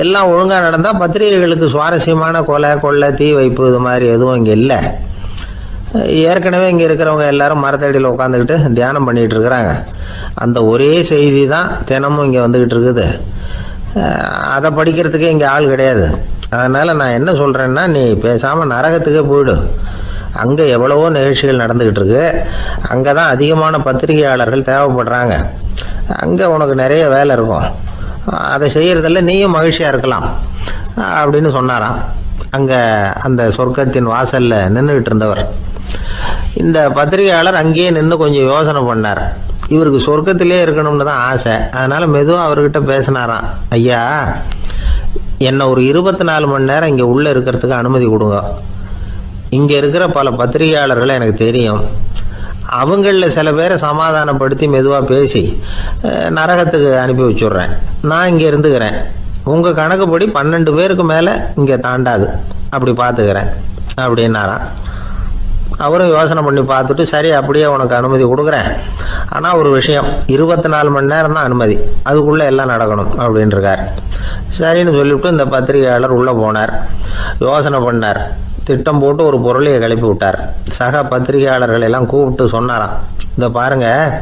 Speaker 1: எல்லாம் ஒழுங்காக நடந்தால் பத்திரிகைகளுக்கு சுவாரஸ்யமான கொலை கொள்ளை தீ வைப்பு இது மாதிரி எதுவும் இங்கே இல்லை. ஏற்கனவே இங்கே இருக்கிறவங்க எல்லாரும் மரத்தடியில் உட்காந்துக்கிட்டு தியானம் பண்ணிகிட்டு இருக்கிறாங்க. அந்த ஒரே செய்தி தான் தினமும் இங்கே வந்துக்கிட்டு இருக்குது. அதை படிக்கிறதுக்கே இங்கே ஆள் கிடையாது. அதனால் நான் என்ன சொல்கிறேன்னா, நீ பேசாமல் நரகத்துக்கே போயிடு. அங்கே எவ்வளவோ நிகழ்ச்சிகள் நடந்துக்கிட்டு இருக்கு. அங்கே தான் அதிகமான பத்திரிகையாளர்கள் தேவைப்படுறாங்க. அங்கே உனக்கு நிறைய வேலை இருக்கும். அதை செய்கிறதில்ல நீயும் மகிழ்ச்சியாக இருக்கலாம் அப்படின்னு சொன்னாராம். அங்கே அந்த சொர்க்கத்தின் வாசலில் நின்றுக்கிட்டு இருந்தவர். இந்த பத்திரிகையாளர் அங்கேயே நின்று கொஞ்சம் யோசனை பண்ணார். இவருக்கு சொர்க்கத்திலே இருக்கணும்னு தான் ஆசை. அதனால் மெதுவாக அவர்கிட்ட பேசினாராம். ஐயா, என்னை ஒரு 24 மணி நேரம் இங்கே உள்ளே இருக்கிறதுக்கு அனுமதி கொடுங்க. இங்கே இருக்கிற பல பத்திரிகையாளர்களை எனக்கு தெரியும். அவங்களில் சில பேரை சமாதானப்படுத்தி மெதுவாக பேசி நரகத்துக்கு அனுப்பி வச்சுட்றேன். நான் இங்கே இருந்துக்கிறேன். உங்கள் கணக்குப்படி 12 பேருக்கு மேலே இங்கே தாண்டாது. அப்படி பார்த்துக்கிறேன் அப்படின்னாராம். அவரும் யோசனை பண்ணி பார்த்துட்டு, சரி அப்படியே உனக்கு அனுமதி கொடுக்குறேன். ஆனால் ஒரு விஷயம், 24 மணி நேரம் தான் அனுமதி, அதுக்குள்ளே எல்லாம் நடக்கணும் அப்படின்ட்டுருக்கார். சரின்னு சொல்லிவிட்டு இந்த பத்திரிகையாளர் உள்ளே போனார். யோசனை பண்ணார். திட்டம் போட்டு ஒரு பொருளையை கிளப்பி விட்டார். சக பத்திரிகையாளர்கள் எல்லாம் கூப்பிட்டு சொன்னாராம், இதை பாருங்கள்,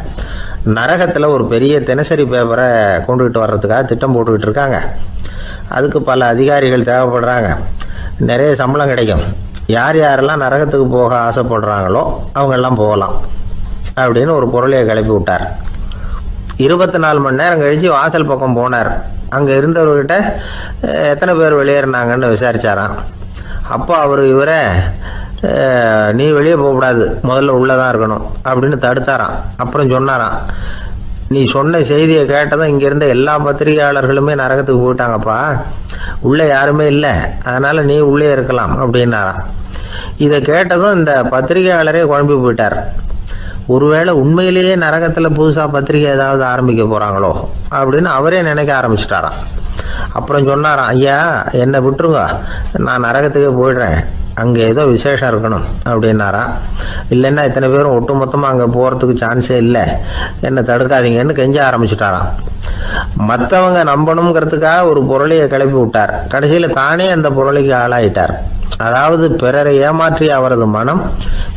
Speaker 1: நரகத்தில் ஒரு பெரிய தினசரி பேப்பரை கொண்டுகிட்டு வர்றதுக்காக திட்டம் போட்டுக்கிட்டு இருக்காங்க. அதுக்கு பல அதிகாரிகள் தேவைப்படுறாங்க. நிறைய சம்பளம் கிடைக்கும். யார் யாரெல்லாம் நரகத்துக்கு போக ஆசைப்படுறாங்களோ அவங்கெல்லாம் போகலாம் அப்படின்னு ஒரு பொருளையை கிளப்பி விட்டார். 24 மணி நேரம் கழித்து வாசல் பக்கம் போனார். அங்கே இருந்தவர்கிட்ட எத்தனை பேர் வெளியேறினாங்கன்னு விசாரிச்சாராம். அப்போ அவர் இவரை, நீ வெளியே போகக்கூடாது, முதல்ல உள்ளே தான் இருக்கணும் அப்படின்னு தடுத்தாராம். அப்புறம் சொன்னாராம், நீ சொன்ன செய்தியை கேட்டதும் இங்கே இருந்த எல்லா பத்திரிகையாளர்களுமே நரகத்துக்கு போயிட்டாங்கப்பா, உள்ளே யாருமே இல்லை, அதனால் நீ உள்ளே இருக்கலாம் அப்படின்னாராம். இதை கேட்டதும் இந்த பத்திரிகையாளரே குழம்பி போயிட்டார். ஒருவேளை உண்மையிலேயே நரகத்தில் புதுசாக பத்திரிகை ஏதாவது ஆரம்பிக்க போகிறாங்களோ அப்படின்னு அவரே நினைக்க ஆரம்பிச்சிட்டாராம். அப்புறம் சொன்னாராம், ஐயா என்னை விட்டுருங்க, நான் நரகத்துக்கே போயிடுறேன், அங்கே ஏதோ விசேஷம் இருக்கணும் அப்படின்னாராம். இல்லைன்னா இத்தனை பேரும் ஒட்டு மொத்தமாக அங்கே போகிறதுக்கு சான்ஸே இல்லை, என்னை தடுக்காதீங்கன்னு கெஞ்ச ஆரம்பிச்சுட்டாராம். மற்றவங்க நம்பணுங்கிறதுக்காக ஒரு பொருளையை கிளப்பி விட்டார். கடைசியில் தானே அந்த பொருளைக்கு ஆளாயிட்டார். அதாவது பிறரை ஏமாற்றிய அவரது மனம்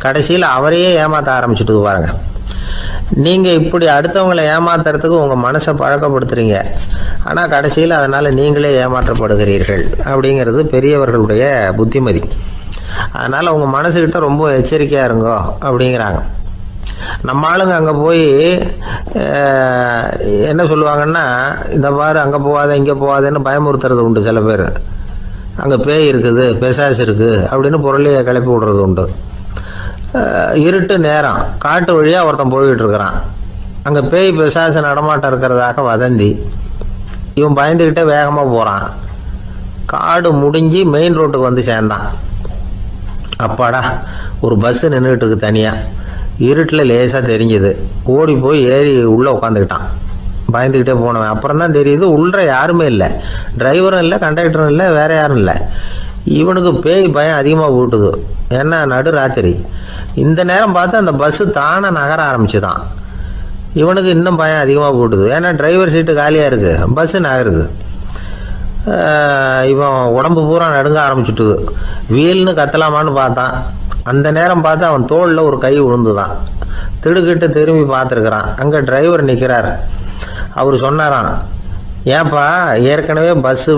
Speaker 1: கடைசியில் அவரையே ஏமாற்ற ஆரம்பிச்சுட்டு பாருங்க. நீங்கள் இப்படி அடுத்தவங்களை ஏமாத்துறதுக்கு உங்கள் மனசை பழக்கப்படுத்துறீங்க, ஆனால் கடைசியில் அதனால் நீங்களே ஏமாற்றப்படுகிறீர்கள் அப்படிங்கிறது பெரியவர்களுடைய புத்திமதி. அதனால் உங்கள் மனசுக்கிட்ட ரொம்ப எச்சரிக்கையாக இருங்கோ அப்படிங்கிறாங்க. நம்ம ஆளுங்க அங்கே போய் என்ன சொல்லுவாங்கன்னா, இந்த பாரு அங்கே போகாத இங்கே போகாதேன்னு பயமுறுத்துறது உண்டு. சில பேர் அங்கே பேய் இருக்குது, பிசாசு இருக்குது அப்படின்னு பொருளையை கிளப்பி விடுறது உண்டு. இருட்டு நேரம் காட்டு வழியாக ஒருத்தன் போய்கிட்டு இருக்கிறான். அங்கே பேய் பிசாசு நடமாட்டம் இருக்கிறதாக வதந்தி. இவன் பயந்துக்கிட்டே வேகமாக போகிறான். காடு முடிஞ்சு மெயின் ரோட்டுக்கு வந்து சேர்ந்தான். அப்பாடா, ஒரு பஸ்ஸு நின்றுக்கிட்டு இருக்கு தனியாக. இருட்டில் லேசாக தெரிஞ்சுது. ஓடி போய் ஏறி உள்ளே உட்காந்துக்கிட்டான். பயந்துக்கிட்டே போனவன் அப்புறம் தான் தெரியுது உள்ள யாருமே இல்லை, டிரைவரும் இல்லை, கண்டக்டரும் இல்லை, வேற யாரும் இல்லை. இவனுக்கு பேய் பயம் அதிகமாக ஊட்டுது. ஏன்னா நடு ராத்திரி. இந்த நேரம் பார்த்து அந்த பஸ்ஸு தானே நகர ஆரம்பிச்சுதான். இவனுக்கு இன்னும் பயம் அதிகமாக போட்டுது. ஏன்னா டிரைவர் சீட்டு காலியாக இருக்குது, பஸ்ஸு நகருது. இவன் உடம்பு பூரா நடுங்க ஆரம்பிச்சுட்டுது. வீல்னு கத்தலாமான்னு பார்த்தான். அந்த நேரம் பார்த்து அவன் தோளில் ஒரு கை விழுந்துதான். திடுக்கிட்டு திரும்பி பார்த்துருக்குறான். அங்கே டிரைவர் நிற்கிறார். அவர் சொன்னாராம், ஏன்பா ஏற்கனவே பஸ்ஸு